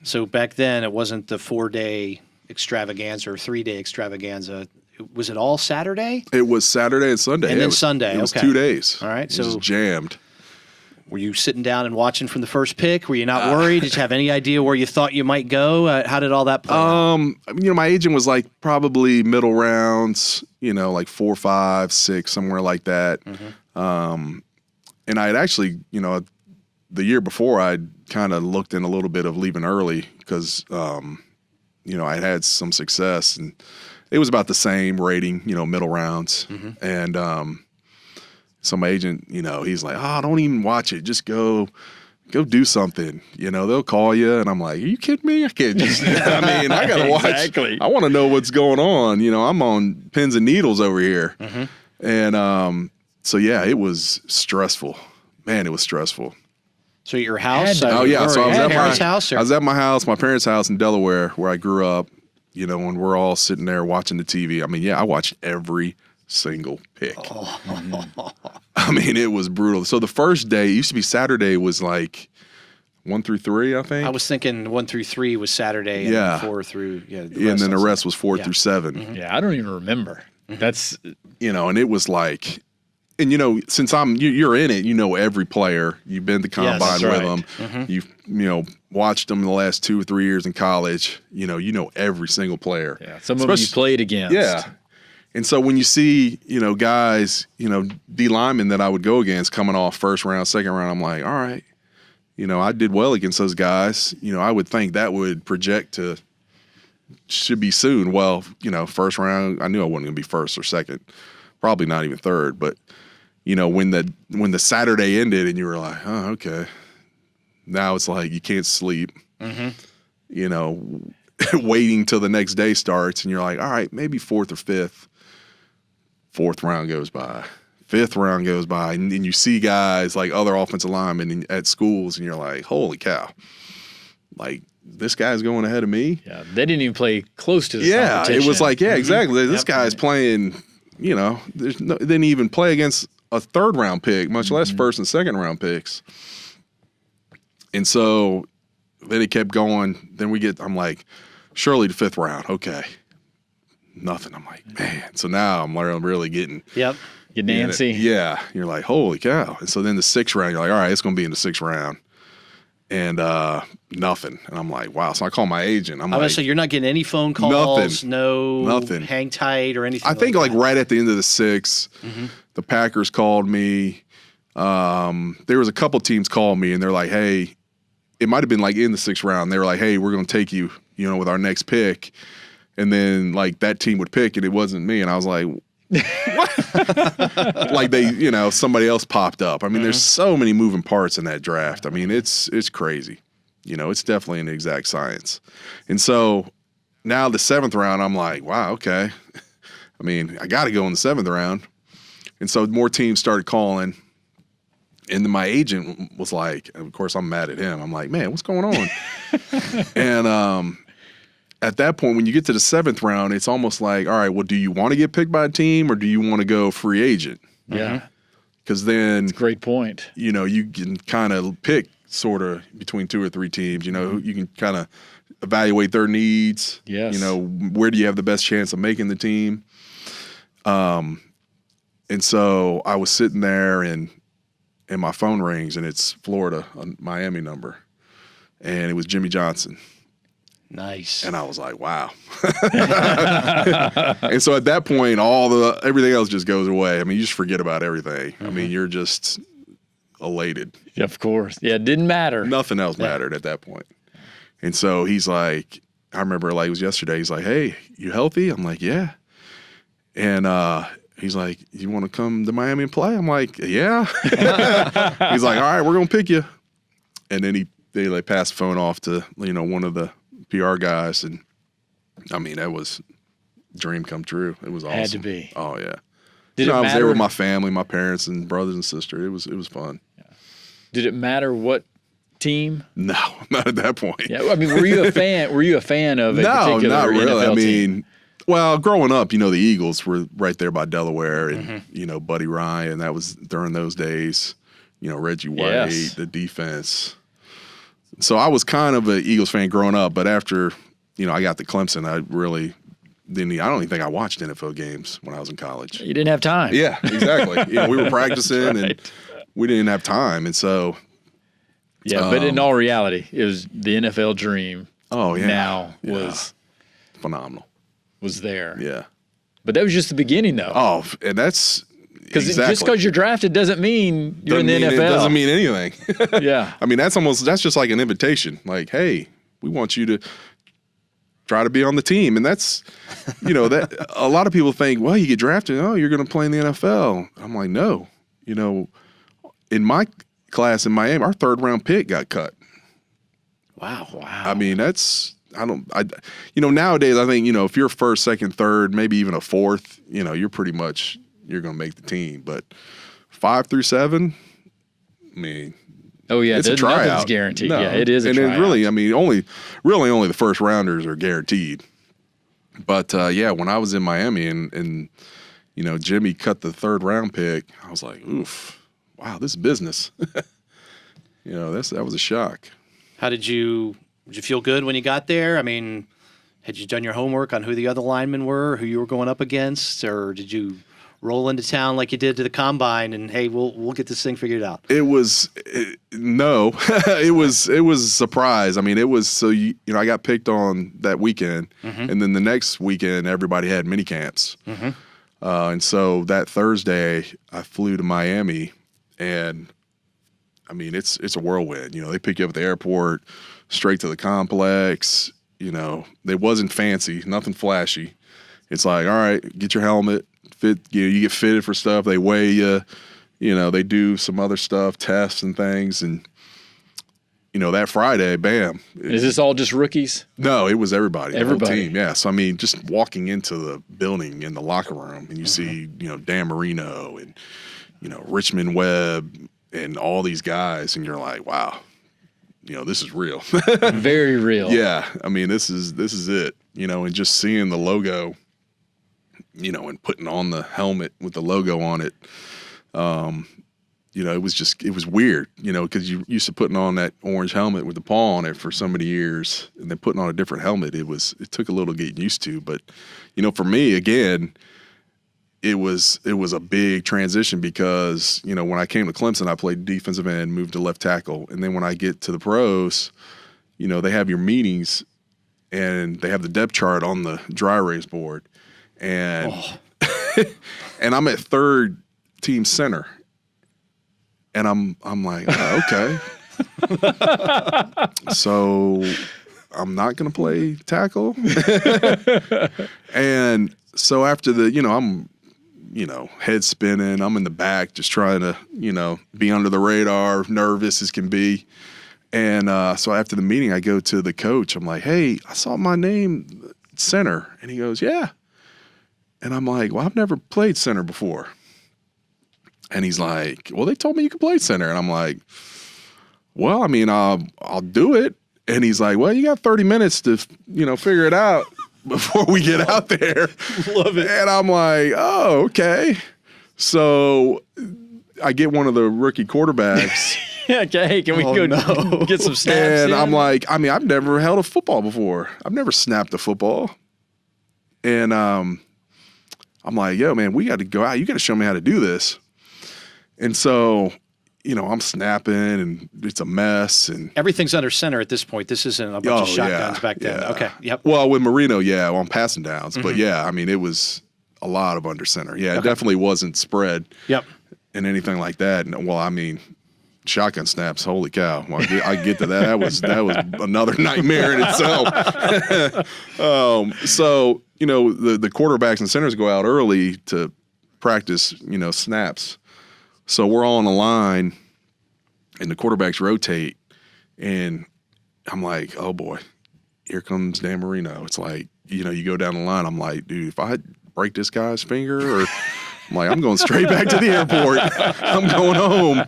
So back then, it wasn't the 4-day extravaganza or 3-day extravaganza. Was it all Saturday? It was Saturday and Sunday. And then Sunday. It was okay. 2 days. All right. It was jammed. Were you sitting down and watching from the first pick? Were you not worried? Did you have any idea where you thought you might go? How did all that play out? My agent was like probably middle rounds, like 4, 5, 6, somewhere like that. And I had actually, the year before, I'd kind of looked in a little bit of leaving early because, I had some success, and it was about the same rating, middle rounds. And so my agent, he's like, don't even watch it. Just go do something. They'll call you. And I'm like, are you kidding me? I can't just, I got to watch. Exactly. I want to know what's going on. I'm on pins and needles over here. And so, yeah, it was stressful. Man, it was stressful. So at your house? Oh, yeah. So I was at parents' house? I was at my house, my parents' house in Delaware, where I grew up, when we're all sitting there watching the TV. I watched every single pick. It was brutal. So the first day, it used to be Saturday, was like 1 through 3, I think. I was thinking 1 through 3 was Saturday, and then 4 through, and then the rest was 4 through 7. Yeah, I don't even remember. That's, and it was like, and since you're in it, every player. You've been to combine with them. You've watched them the last 2 or 3 years in college. You know every single player. Yeah, some of them you played against. Yeah. And so when you see, guys, D linemen that I would go against coming off first round, second round, I'm like, all right, I did well against those guys. I would think that would project to should be soon. Well, first round, I knew I wasn't going to be first or second, probably not even third. But, when the Saturday ended and you were like, oh, okay, now it's like you can't sleep, waiting till the next day starts and you're like, all right, maybe 4th or 5th. 4th round goes by, 5th round goes by, and you see guys like other offensive linemen at schools, and you're like, holy cow, like this guy's going ahead of me. Yeah, they didn't even play close to the competition. It was like, exactly. This guy's playing, they didn't even play against a 3rd round pick, much less 1st and 2nd round picks. And so then it kept going. Then I'm like, surely the 5th round, okay. Nothing. I'm like, man. So now I'm really getting. Yep. Get Nancy. Yeah. You're like, holy cow. And so then the 6th round, you're like, all right, it's going to be in the 6th round. And nothing. And I'm like, wow. So I call my agent. I'm like, so you're not getting any phone calls, nothing. Hang tight or anything. I think like right at the end of the 6th, the Packers called me. There was a couple teams called me, and they're like, hey, it might have been like in the 6th round. They were like, hey, we're going to take you, with our next pick. And then, like, that team would pick, and it wasn't me. And I was like, what? Like, they, somebody else popped up. There's so many moving parts in that draft. It's crazy. It's definitely an exact science. And so now the 7th round, I'm like, wow, okay. I got to go in the 7th round. And so more teams started calling. And then my agent was like, of course, I'm mad at him. I'm like, man, what's going on? And at that point, when you get to the 7th round, it's almost like, all right, well, do you want to get picked by a team or do you want to go free agent? Yeah. Because then, that's a great point. You can kind of pick sort of between 2 or 3 teams. You can kind of evaluate their needs. Yes. Where do you have the best chance of making the team? And so I was sitting there and my phone rings and it's Florida, a Miami number. And it was Jimmy Johnson. Nice. And I was like, wow. And so at that point, everything else just goes away. You just forget about everything. You're just elated. Yeah, of course. Yeah, it didn't matter. Nothing else mattered at that point. And so he's like, I remember like it was yesterday. He's like, hey, you healthy? I'm like, yeah. And he's like, you want to come to Miami and play? I'm like, yeah. He's like, all right, we're going to pick you. And then they like passed the phone off to, one of the PR guys, and that was dream come true. It was awesome. Had to be. Oh yeah. Did it matter? I was there with my family, my parents and brothers and sister. It was fun. Yeah. Did it matter what team? No, not at that point. Yeah, were you a fan? Were you a fan of a particular not really. NFL team? Well, growing up, the Eagles were right there by Delaware, and Buddy Ryan. That was during those days. Reggie White, Yes. the defense. So I was kind of an Eagles fan growing up, but after I got to Clemson, I really didn't. I don't even think I watched NFL games when I was in college. You didn't have time. Yeah, exactly. We were practicing, Right. and we didn't have time, and so. Yeah, but in all reality, it was the NFL dream. Oh yeah. Now Yeah. Phenomenal. was there. Yeah. But that was just the beginning, though. Oh, and that's Because exactly. just because you're drafted doesn't mean you're in the NFL. It doesn't mean anything. Yeah. I mean, that's just like an invitation. Like, hey, we want you to try to be on the team. And that's, that a lot of people think, well, you get drafted, oh, you're going to play in the NFL. I'm like, no. In my class in Miami, our 3rd round pick got cut. Wow. I mean, nowadays, I think, if you're 1st, 2nd, 3rd, maybe even a 4th, you're pretty much, you're going to make the team. But 5 through 7, I mean, Oh, yeah. it's a tryout. Nothing's guaranteed. No. Yeah, it is a and tryout. it really, I mean, only the 1st rounders are guaranteed. But, when I was in Miami and Jimmy cut the 3rd round pick, I was like, oof, wow, this is business. That was a shock. How did you feel good when you got there? I mean, had you done your homework on who the other linemen were, who you were going up against, or did you roll into town like you did to the combine and, hey, we'll get this thing figured out? No, it was a surprise. I mean, it was I got picked on that weekend, and then the next weekend everybody had mini camps, and so that Thursday I flew to Miami, and I mean it's a whirlwind. They pick you up at the airport, straight to the complex. It wasn't fancy, nothing flashy. It's like, all right, get your helmet, fit. You get fitted for stuff. They weigh you. They do some other stuff, tests and things, and that Friday, bam. Is this all just rookies? No, it was everybody. The whole Everybody. team. Yeah. So I mean, just walking into the building in the locker room, and you see, Dan Marino and Richmond Webb and all these guys, and you're like, wow, this is real. Very real. Yeah, I mean, this is it. And just seeing the logo, and putting on the helmet with the logo on it. It was weird, because you used to putting on that orange helmet with the paw on it for so many years, and then putting on a different helmet. It took a little getting used to, but for me, again, it was a big transition because, when I came to Clemson, I played defensive end, moved to left tackle. And then when I get to the pros, they have your meetings and they have the depth chart on the dry erase board. And, and I'm at 3rd team center. And I'm like, oh, okay. So I'm not going to play tackle. And so after I'm, head spinning. I'm in the back just trying to, be under the radar, nervous as can be. And so after the meeting, I go to the coach. I'm like, hey, I saw my name center. And he goes, yeah. And I'm like, well, I've never played center before. And he's like, well, they told me you could play center. And I'm like, well, I mean, I'll do it. And he's like, well, you got 30 minutes to, figure it out before we get out there. Love it. And I'm like, oh, okay. So I get one of the rookie quarterbacks. Okay, can we get some snaps And in? I'm like, I mean, I've never held a football before. I've never snapped a football. And I'm like, yo, man, we got to go out. You got to show me how to do this. And so, I'm snapping and it's a mess. And Everything's under center at this point. This isn't a bunch of shotguns back then. yeah. Okay, yep. Well, with Marino, on passing downs. But I mean, it was a lot of under center. Yeah, it definitely wasn't spread Yep. and anything like that. And, well, I mean, shotgun snaps, holy cow. Well, I get to that. That was another nightmare in itself. So, the quarterbacks and centers go out early to practice, snaps. So we're all on a line and the quarterbacks rotate and I'm like, oh boy, here comes Dan Marino. It's like, you go down the line. I'm like, dude, if I break this guy's finger or I'm like, I'm going straight back to the airport. I'm going home.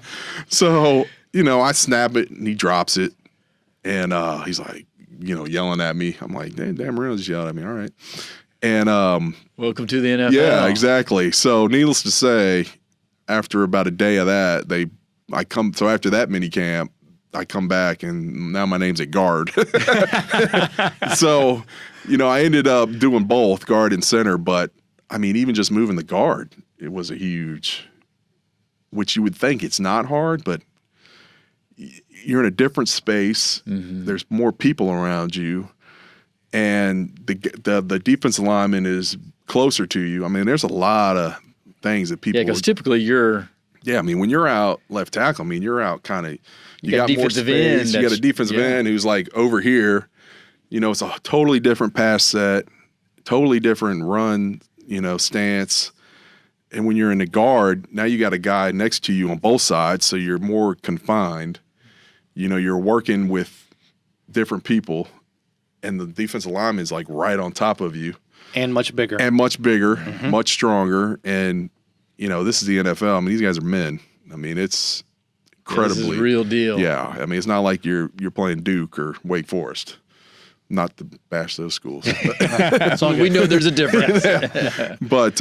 So, I snap it and he drops it. And he's like, yelling at me. I'm like, Dan Marino just yelled at me. All right. And Welcome to the NFL. yeah, exactly. So needless to say, after about a day of that, so after that mini camp, I come back and now my name's at guard. So, I ended up doing both guard and center, but I mean, even just moving the guard, it was a huge, which you would think it's not hard, but you're in a different space. Mm-hmm. There's more people around you, and the defensive lineman is closer to you. I mean, there's a lot of things that people. Yeah, because typically you're. Yeah, I mean, when you're out left tackle, I mean, you're out kind of. You got more defensive space. end. You got a defensive end who's like over here. It's a totally different pass set, totally different run, stance. And when you're in the guard, now you got a guy next to you on both sides, so you're more confined. You're working with different people, and the defensive lineman is like right on top of you. And much bigger. Mm-hmm. Much stronger. And, this is the NFL. I mean, these guys are men. I mean, it's incredibly. This is real deal. Yeah. I mean, it's not like you're playing Duke or Wake Forest. Not to bash those schools. We know there's a difference. Yeah. But,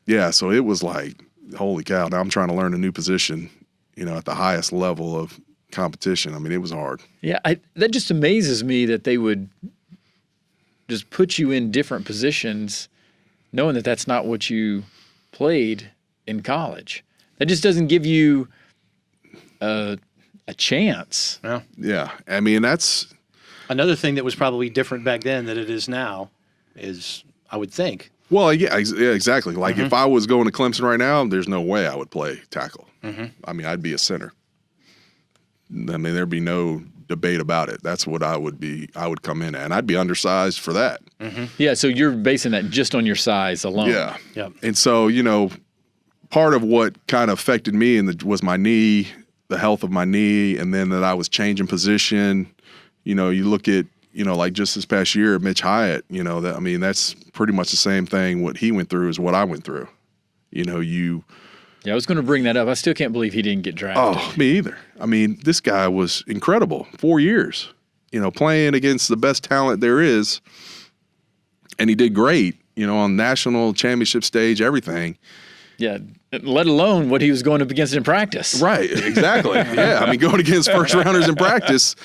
yeah, so it was like, holy cow, now I'm trying to learn a new position, at the highest level of competition. I mean, it was hard. Yeah, that just amazes me that they would just put you in different positions knowing that that's not what you played in college. That just doesn't give you a chance. Yeah. Yeah, I mean, that's... Another thing that was probably different back then than it is now is, I would think. Well, yeah, exactly. Like if I was going to Clemson right now, there's no way I would play tackle. Mm-hmm. I mean, I'd be a center. I mean, there'd be no debate about it. That's what I would be. I would come in at, and I'd be undersized for that. Mm-hmm. Yeah, so you're basing that just on your size alone. Yeah. Yep. And so, part of what kind of affected me was my knee, the health of my knee, and then that I was changing position. You look at, like just this past year, Mitch Hyatt, that's pretty much the same thing. What he went through is what I went through. Yeah, I was going to bring that up. I still can't believe he didn't get drafted. Oh, me either. I mean, this guy was incredible. 4 years, playing against the best talent there is. And he did great, on national championship stage, everything. Yeah, let alone what he was going up against in practice. Right, exactly. Yeah, I mean, going against first rounders in practice.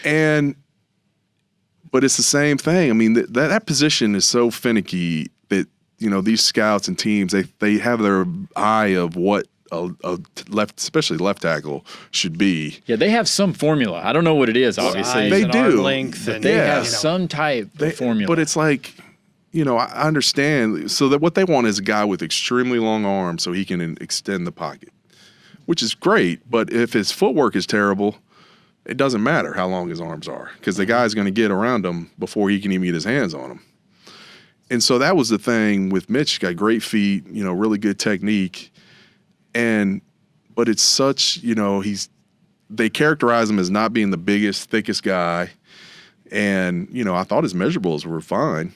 But it's the same thing. I mean, that position is so finicky that, these scouts and teams, they have their eye of what a especially left tackle should be. Yeah, they have some formula. I don't know what it is, obviously. They do. Length but they have some type of formula. But it's like, I understand. So that what they want is a guy with extremely long arms so he can extend the pocket, which is great. But if his footwork is terrible, it doesn't matter how long his arms are because the guy's going to get around him before he can even get his hands on him. And so that was the thing with Mitch. He's got great feet, really good technique. But it's such, they characterize him as not being the biggest, thickest guy. And, I thought his measurables were fine.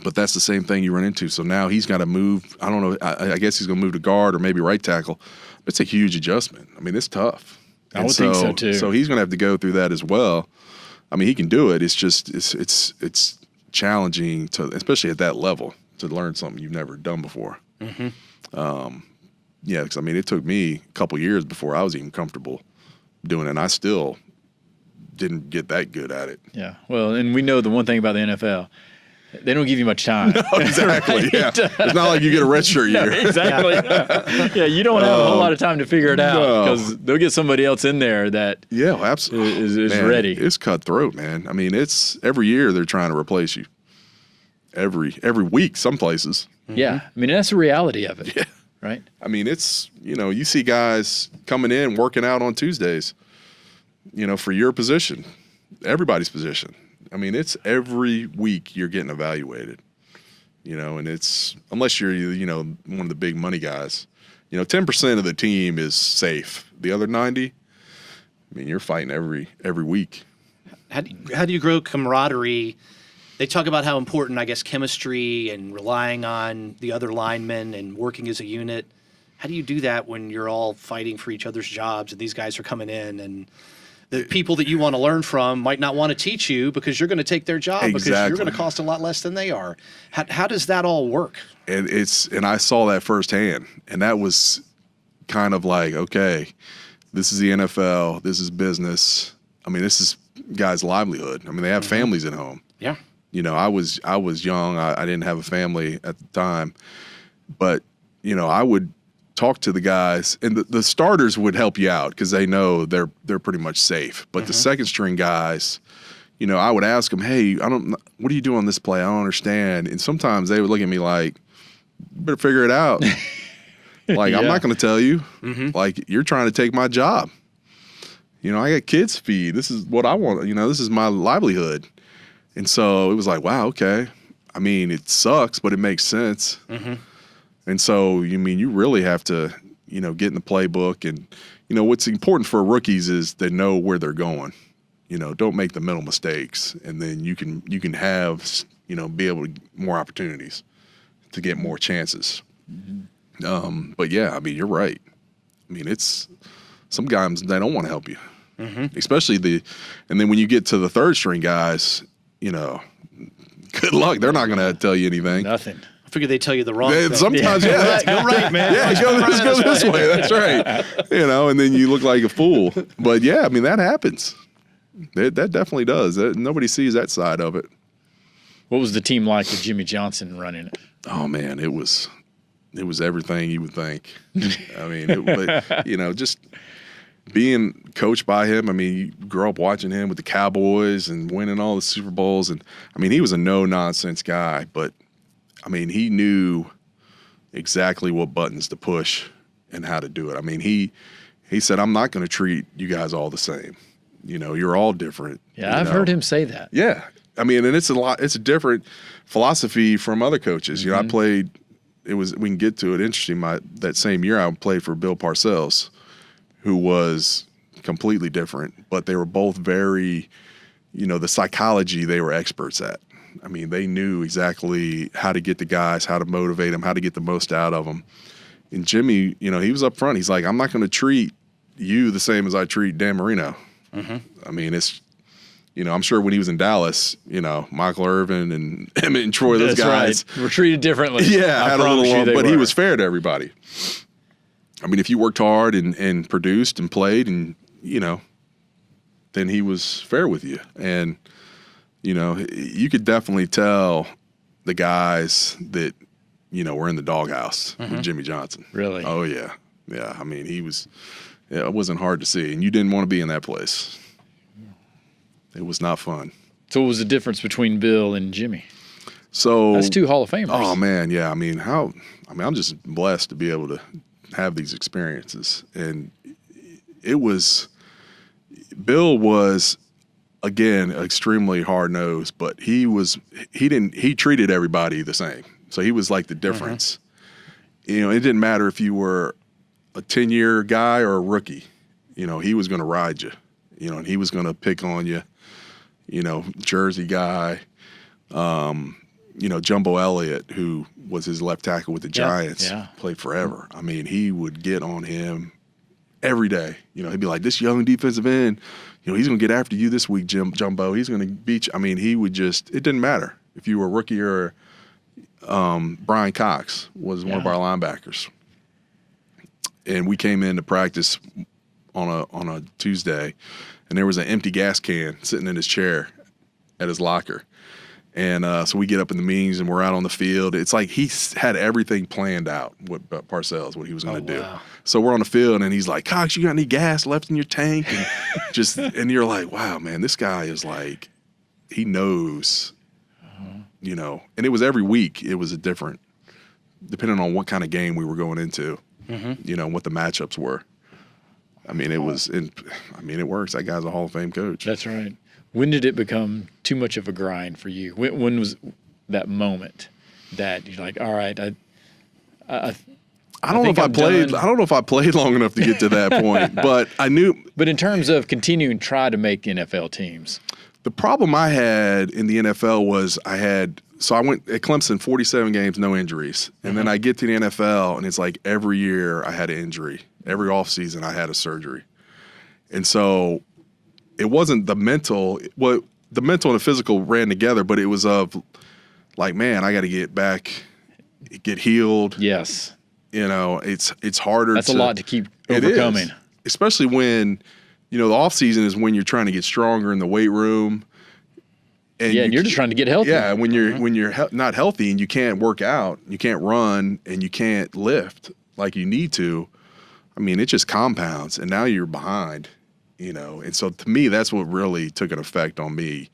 But that's the same thing you run into. So now he's got to move. I don't know. I guess he's going to move to guard or maybe right tackle. But it's a huge adjustment. I mean, it's tough. I would think so too. So he's going to have to go through that as well. I mean, he can do it. It's just it's challenging to, especially at that level, to learn something you've never done before. Mm-hmm. Yeah, because I mean, it took me a couple years before I was even comfortable doing it, and I still didn't get that good at it. Yeah, well, and we know the one thing about the NFL. They don't give you much time. No, exactly. Right? Yeah. It's not like you get a redshirt year. Exactly. Yeah, you don't have a whole lot of time to figure it out because they'll get somebody else in there that absolutely is man, ready. It's cutthroat, man. I mean, it's every year they're trying to replace you. Every week, some places. Yeah, I mean that's the reality of it. Yeah. Right. I mean, it's you see guys coming in working out on Tuesdays. For your position, everybody's position. I mean, it's every week you're getting evaluated, and it's, unless you're, one of the big money guys, 10% of the team is safe. The other 90, I mean, you're fighting every week. How do you grow camaraderie? They talk about how important, I guess, chemistry and relying on the other linemen and working as a unit. How do you do that when you're all fighting for each other's jobs and these guys are coming in and the people that you want to learn from might not want to teach you because you're going to take their job because you're going to cost a lot less than they are. How does that all work? And I saw that firsthand, and that was kind of like, okay, this is the NFL, this is business. I mean, this is guys' livelihood. I mean, they have families at home. Yeah. You know, I was young. I didn't have a family at the time, but you know, I would talk to the guys, and the starters would help you out because they know they're pretty much safe. But the second string guys, you know, I would ask them, hey, what do you do on this play? I don't understand. And sometimes they would look at me like, you better figure it out. Like, I'm not going to tell you. Like, you're trying to take my job. You know, I got kids to feed. This is what I want. You know, this is my livelihood. And so it was like, wow, okay. I mean, it sucks, but it makes sense. And so, you mean, you really have to, you know, get in the playbook. And, you know, what's important for rookies is they know where they're going. You know, don't make the mental mistakes. And then you can have, you know, be able to more opportunities to get more chances. But yeah, I mean, you're right. I mean, it's some guys, they don't want to help you, especially and then when you get to the third string guys, you know, good luck. They're not going to tell you anything. Nothing. I figure they tell you the wrong thing. Sometimes, You're right, man. Yeah, let's go this way. That's right. You know, and then you look like a fool. But yeah, I mean, that happens. That definitely does. Nobody sees that side of it. What was the team like with Jimmy Johnson running it? Oh man, it was everything you would think. I mean, but you know, just being coached by him. I mean, you grew up watching him with the Cowboys and winning all the Super Bowls, and I mean, he was a no-nonsense guy, but I mean, he knew exactly what buttons to push and how to do it. I mean, he said, I'm not going to treat you guys all the same. You know, you're all different. Yeah, I've heard him say that. Yeah. I mean, and it's a different philosophy from other coaches. You know, I played, we can get to it. Interesting. That same year I played for Bill Parcells, who was completely different, but they were both very, you know, the psychology they were experts at. I mean, they knew exactly how to get the guys, how to motivate them, how to get the most out of them. And Jimmy, you know, he was up front. He's like, I'm not going to treat you the same as I treat Dan Marino. I mean, it's, you know, I'm sure when he was in Dallas, you know, Michael Irvin and Emmett and Troy, those guys were treated differently. Yeah, had a little long, but he was fair to everybody. I mean, if you worked hard and produced and played and, you know, then he was fair with you. And, you know, you could definitely tell the guys that, you know, were in the doghouse with Jimmy Johnson. Really? Oh, yeah. Yeah. I mean, it wasn't hard to see. And you didn't want to be in that place. It was not fun. So what was the difference between Bill and Jimmy? So that's two Hall of Famers. Oh, man. Yeah. I mean, I'm just blessed to be able to have these experiences. And Bill was, again, extremely hard-nosed, but he treated everybody the same. So he was like the difference. You know, it didn't matter if you were a 10-year guy or a rookie. You know, he was going to ride you. You know, and he was going to pick on you. You know, Jersey guy. You know, Jumbo Elliott, who was his left tackle with the Giants, played forever. I mean, he would get on him every day. You know, he'd be like, this young defensive end, you know, he's going to get after you this week, Jumbo. He's going to beat you. I mean, it didn't matter if you were a rookie or Brian Cox was one of our linebackers. And we came into practice on a Tuesday, and there was an empty gas can sitting in his chair at his locker. And so we get up in the meetings, and we're out on the field. It's like he had everything planned out, what he was going to do. Wow. So we're on the field, and he's like, Cox, you got any gas left in your tank? And and you're like, wow, man, this guy is like, he knows, you know. And it was every week. It was a different, depending on what kind of game we were going into, you know, what the matchups were. I mean, it works. That guy's a Hall of Fame coach. That's right. When did it become too much of a grind for you? When was that moment that you're like, all right, I don't know if I played long enough to get to that point, but I knew. But in terms of continuing to try to make NFL teams, the problem I had in the NFL was I went at Clemson 47 games, no injuries, and then I get to the NFL and it's like every year I had an injury, every offseason I had a surgery, and so it wasn't the mental. Well, the mental and the physical ran together, but it was of like, man, I got to get back, get healed. Yes. It's harder. That's a lot to keep overcoming. It is, especially when, the off season is when you're trying to get stronger in the weight room. And and you're just trying to get healthy. Yeah, when you're not healthy and you can't work out, you can't run, and you can't lift like you need to, I mean, it just compounds, and now you're behind, And so to me, that's what really took an effect on me,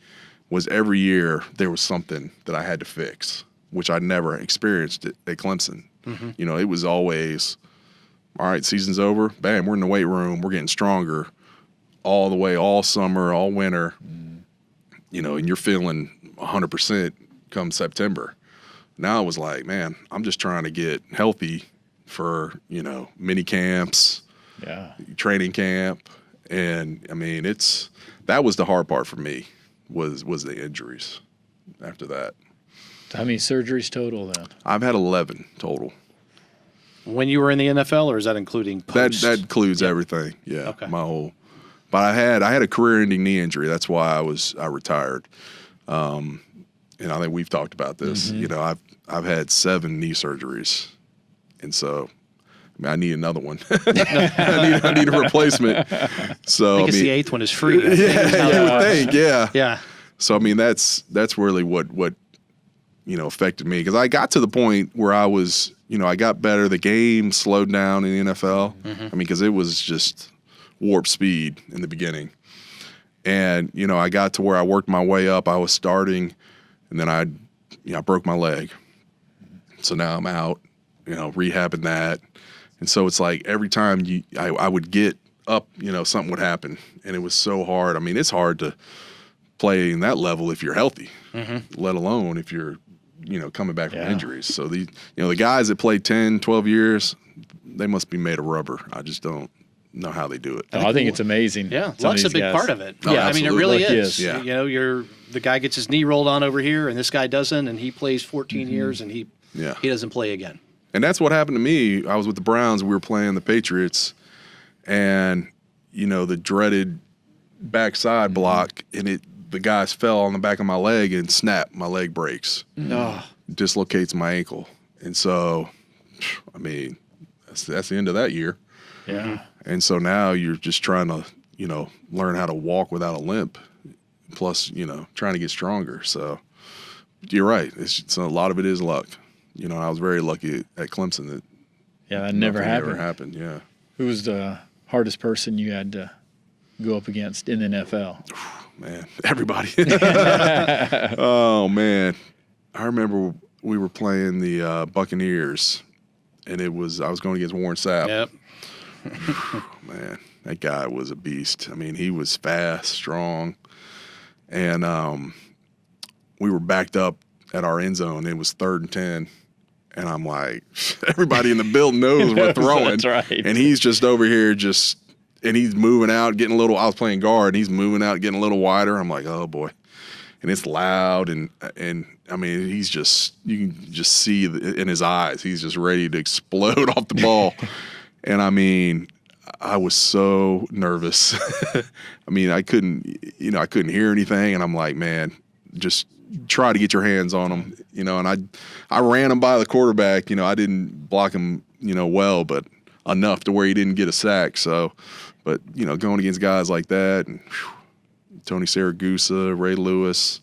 was every year there was something that I had to fix, which I never experienced at Clemson. It was always, all right, season's over, bam, we're in the weight room, we're getting stronger all the way, all summer, all winter. And you're feeling 100% come September. Now it was like, man, I'm just trying to get healthy for, mini camps, training camp. And I mean, that was the hard part for me was the injuries after that. How many surgeries total then? I've had 11 total. When you were in the NFL, or is that including post? That includes everything. Yeah. Okay. My whole. But I had a career-ending knee injury. That's why I retired. And I think we've talked about this. I've had 7 knee surgeries, and so I need another one. I need a replacement. So I guess the 8th one is free. You would think, yeah. Yeah. So I mean, that's really what affected me, because I got to the point where I was, I got better. The game slowed down in the NFL. I mean, because it was just warp speed in the beginning. And, I got to where I worked my way up. I was starting, and then I broke my leg. So now I'm out, rehabbing that. And so it's like every time I would get up, something would happen. And it was so hard. I mean, it's hard to play in that level if you're healthy, let alone if you're, coming back from injuries. So the guys that play 10, 12 years, they must be made of rubber. I just don't know how they do it. I think it's amazing. Yeah, luck's a big part of it. Oh, I mean, it really Luck is. is. Yeah. The guy gets his knee rolled on over here, and this guy doesn't, and he plays 14 years, and he doesn't play again. And that's what happened to me. I was with the Browns. We were playing the Patriots, and the dreaded backside block, and the guys fell on the back of my leg and snapped. My leg breaks, dislocates my ankle, and so, I mean, that's the end of that year. Yeah. And so now you're just trying to, learn how to walk without a limp, plus, trying to get stronger. So you're right. It's a lot of it is luck. I was very lucky at Clemson that never happened. Yeah. Who was the hardest person you had to go up against in the NFL? Man, everybody. Oh, man. I remember we were playing the Buccaneers, and I was going against Warren Sapp. Yep. Man, that guy was a beast. I mean, he was fast, strong, and we were backed up at our end zone. It was 3rd and 10, and I'm like, everybody in the building knows we're throwing. That's right. And he's just over here and he's moving out, getting a little. I was playing guard, and he's moving out, getting a little wider. I'm like, oh boy, and it's loud, and I mean, you can just see in his eyes, he's just ready to explode off the ball. And I mean, I was so nervous. I mean, I couldn't hear anything. And I'm like, man, just try to get your hands on him, and I ran him by the quarterback. I didn't block him, well, but enough to where he didn't get a sack. So, but, going against guys like that, and Tony Siragusa, Ray Lewis,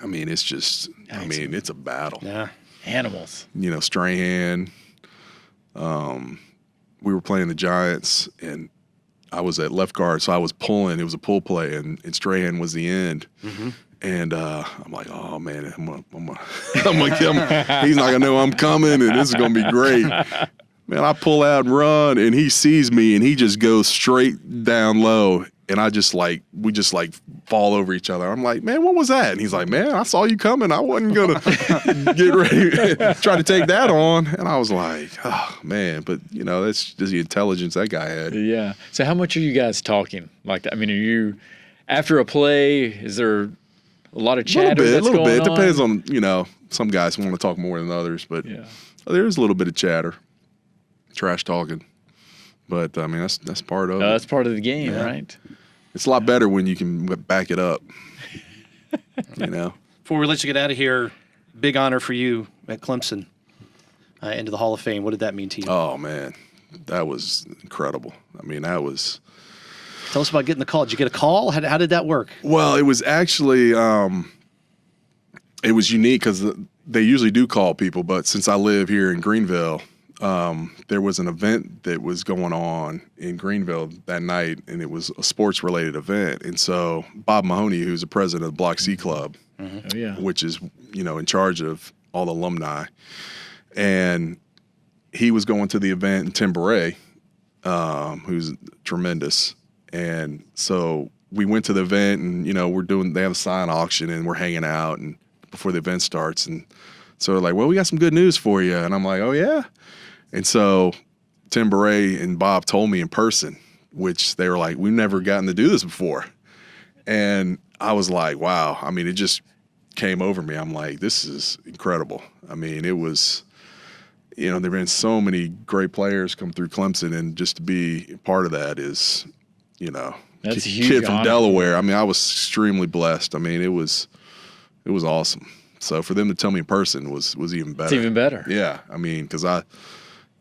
I mean, it's just, it's a battle. Yeah. Animals. Strahan. We were playing the Giants, and I was at left guard, so I was pulling. It was a pull play, and Strahan was the end. And I'm like, oh man, he's not gonna know I'm coming, and this is gonna be great. Man, I pull out and run, and he sees me, and he just goes straight down low, and we just fall over each other. I'm like, man, what was that? And he's like, man, I saw you coming. I wasn't gonna get ready try to take that on. And I was like, oh man, but that's just the intelligence that guy had. Yeah. So how much are you guys talking like that? I mean, are you after a play? Is there a lot of chatter? A little bit. It depends on some guys want to talk more than others, but there's a little bit of chatter, trash talking. But I mean, that's part of it. That's part of the game, right? It's a lot better when you can back it up. You know. Before we let you get out of here, big honor for you at Clemson into the Hall of Fame. What did that mean to you? Oh man, that was incredible. I mean, that was. Tell us about getting the call. Did you get a call? How did that work? Well, it was actually it was unique because they usually do call people, but since I live here in Greenville, there was an event that was going on in Greenville that night, and it was a sports-related event. And so Bob Mahoney, who's the president of the Block C Club, which is, in charge of all the alumni, and he was going to the event, and Tim Beret, who's tremendous. And so we went to the event, and, they have a sign auction, and we're hanging out and before the event starts. And so they're like, well, we got some good news for you. And I'm like, oh, yeah? And so Tim Beret and Bob told me in person, which they were like, we've never gotten to do this before. And I was like, wow. I mean, it just came over me. I'm like, this is incredible. I mean, it was, there've been so many great players come through Clemson, and just to be part of that is, that's a huge kid from honor. Delaware. I mean, I was extremely blessed. I mean, it was awesome. So for them to tell me in person was even better. It's even better. Yeah. I mean, because I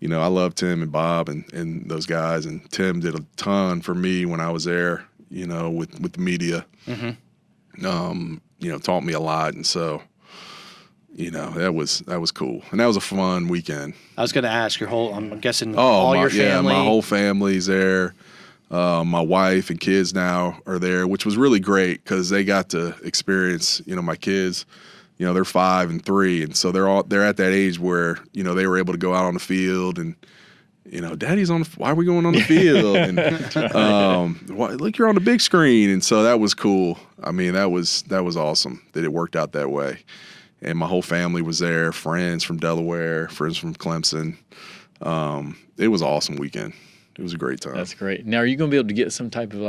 love Tim and Bob and those guys, and Tim did a ton for me when I was there, with the media. Taught me a lot. And so, that was cool. And that was a fun weekend. I was going to ask I'm guessing all your family. Yeah, my whole family's there. My wife and kids now are there, which was really great because they got to experience, my kids, they're 5 and 3. And so they're at that age where, they were able to go out on the field and, Daddy's why are we going on the field? And look, you're on the big screen. And so that was cool. I mean, that was awesome that it worked out that way. And my whole family was there, friends from Delaware, friends from Clemson. It was an awesome weekend. It was a great time. That's great. Now, are you going to be able to get some type of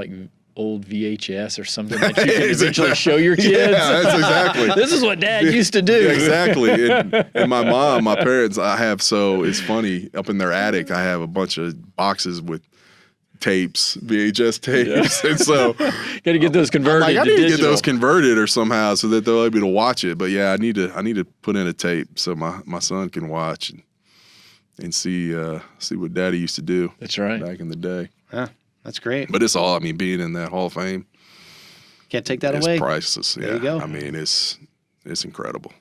old VHS or something that you can eventually show your kids? Yeah, that's exactly. This is what Dad used to do. Yeah, exactly. And my parents, it's funny, up in their attic, I have a bunch of boxes with tapes, VHS tapes. Yeah. And so got to get those converted. I need to get those converted or somehow so that they'll able to watch it. But yeah, I need to put in a tape so my son can watch and see what Daddy used to do. That's right. Back in the day. Yeah, that's great. But it's being in that Hall of Fame. Can't take that away. It's priceless. There you go. I mean, it's incredible.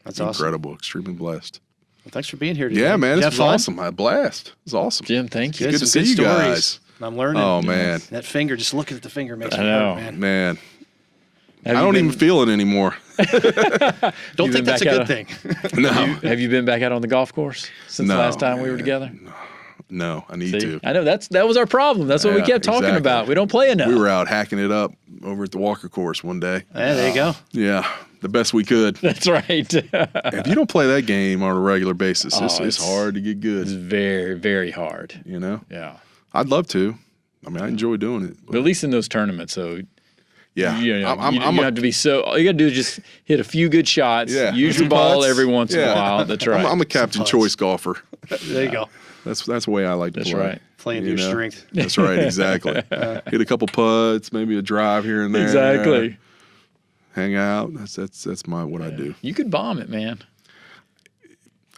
That's incredible. Awesome. Extremely blessed. Well, thanks for being here today. Yeah, man, this was fun? awesome. I had a blast. It was awesome. Jim, thank you. Good to see you guys. I'm learning. Oh, man. That finger, just looking at the finger makes me know. hurt, man. Man. I don't even feel it anymore. Don't think that's a good thing. No. Have you been back out on the golf course since the last time we were together? No, I need to. I know that was our problem. That's what we kept talking about. We don't play enough. We were out hacking it up over at the Walker course one day. Yeah, there you go. Yeah, the best we could. That's right. If you don't play that game on a regular basis, it's hard to get good. It's very, very hard. Yeah. I'd love to. I mean, I enjoy doing it. But at least in those tournaments, so yeah, you have to be all you got to do is just hit a few good shots. Yeah. Use your ball every once in a while. That's right. I'm a captain choice golfer. There you go. That's the way I like to play. That's right. Playing to your strength. That's right. Exactly. Hit a couple putts, maybe a drive here and there. Exactly. Hang out. That's what I do. You could bomb it, man.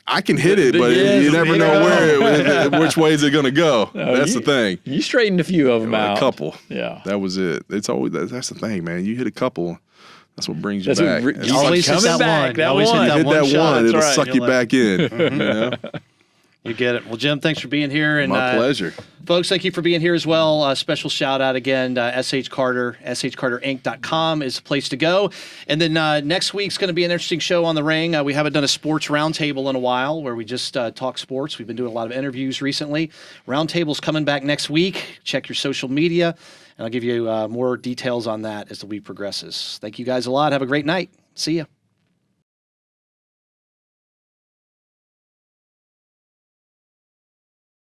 I can hit it, but you never know which way is it going to go. That's the thing. You straightened a few of them out. A couple. Yeah. That was it. It's always that's the thing, man. You hit a couple, that's what brings you That's back. You always hit that back. one. That always one. hit that one. It'll right. suck you back in. You know? You get it. Well, Jim, thanks for being here. And my pleasure. Folks, thank you for being here as well. Special shout out again, SH Carter, shcarterinc.com is the place to go. And then next week's going to be an interesting show on the ring. We haven't done a sports roundtable in a while where we just talk sports. We've been doing a lot of interviews recently. Roundtable's coming back next week. Check your social media, and I'll give you more details on that as the week progresses. Thank you guys a lot. Have a great night. See ya.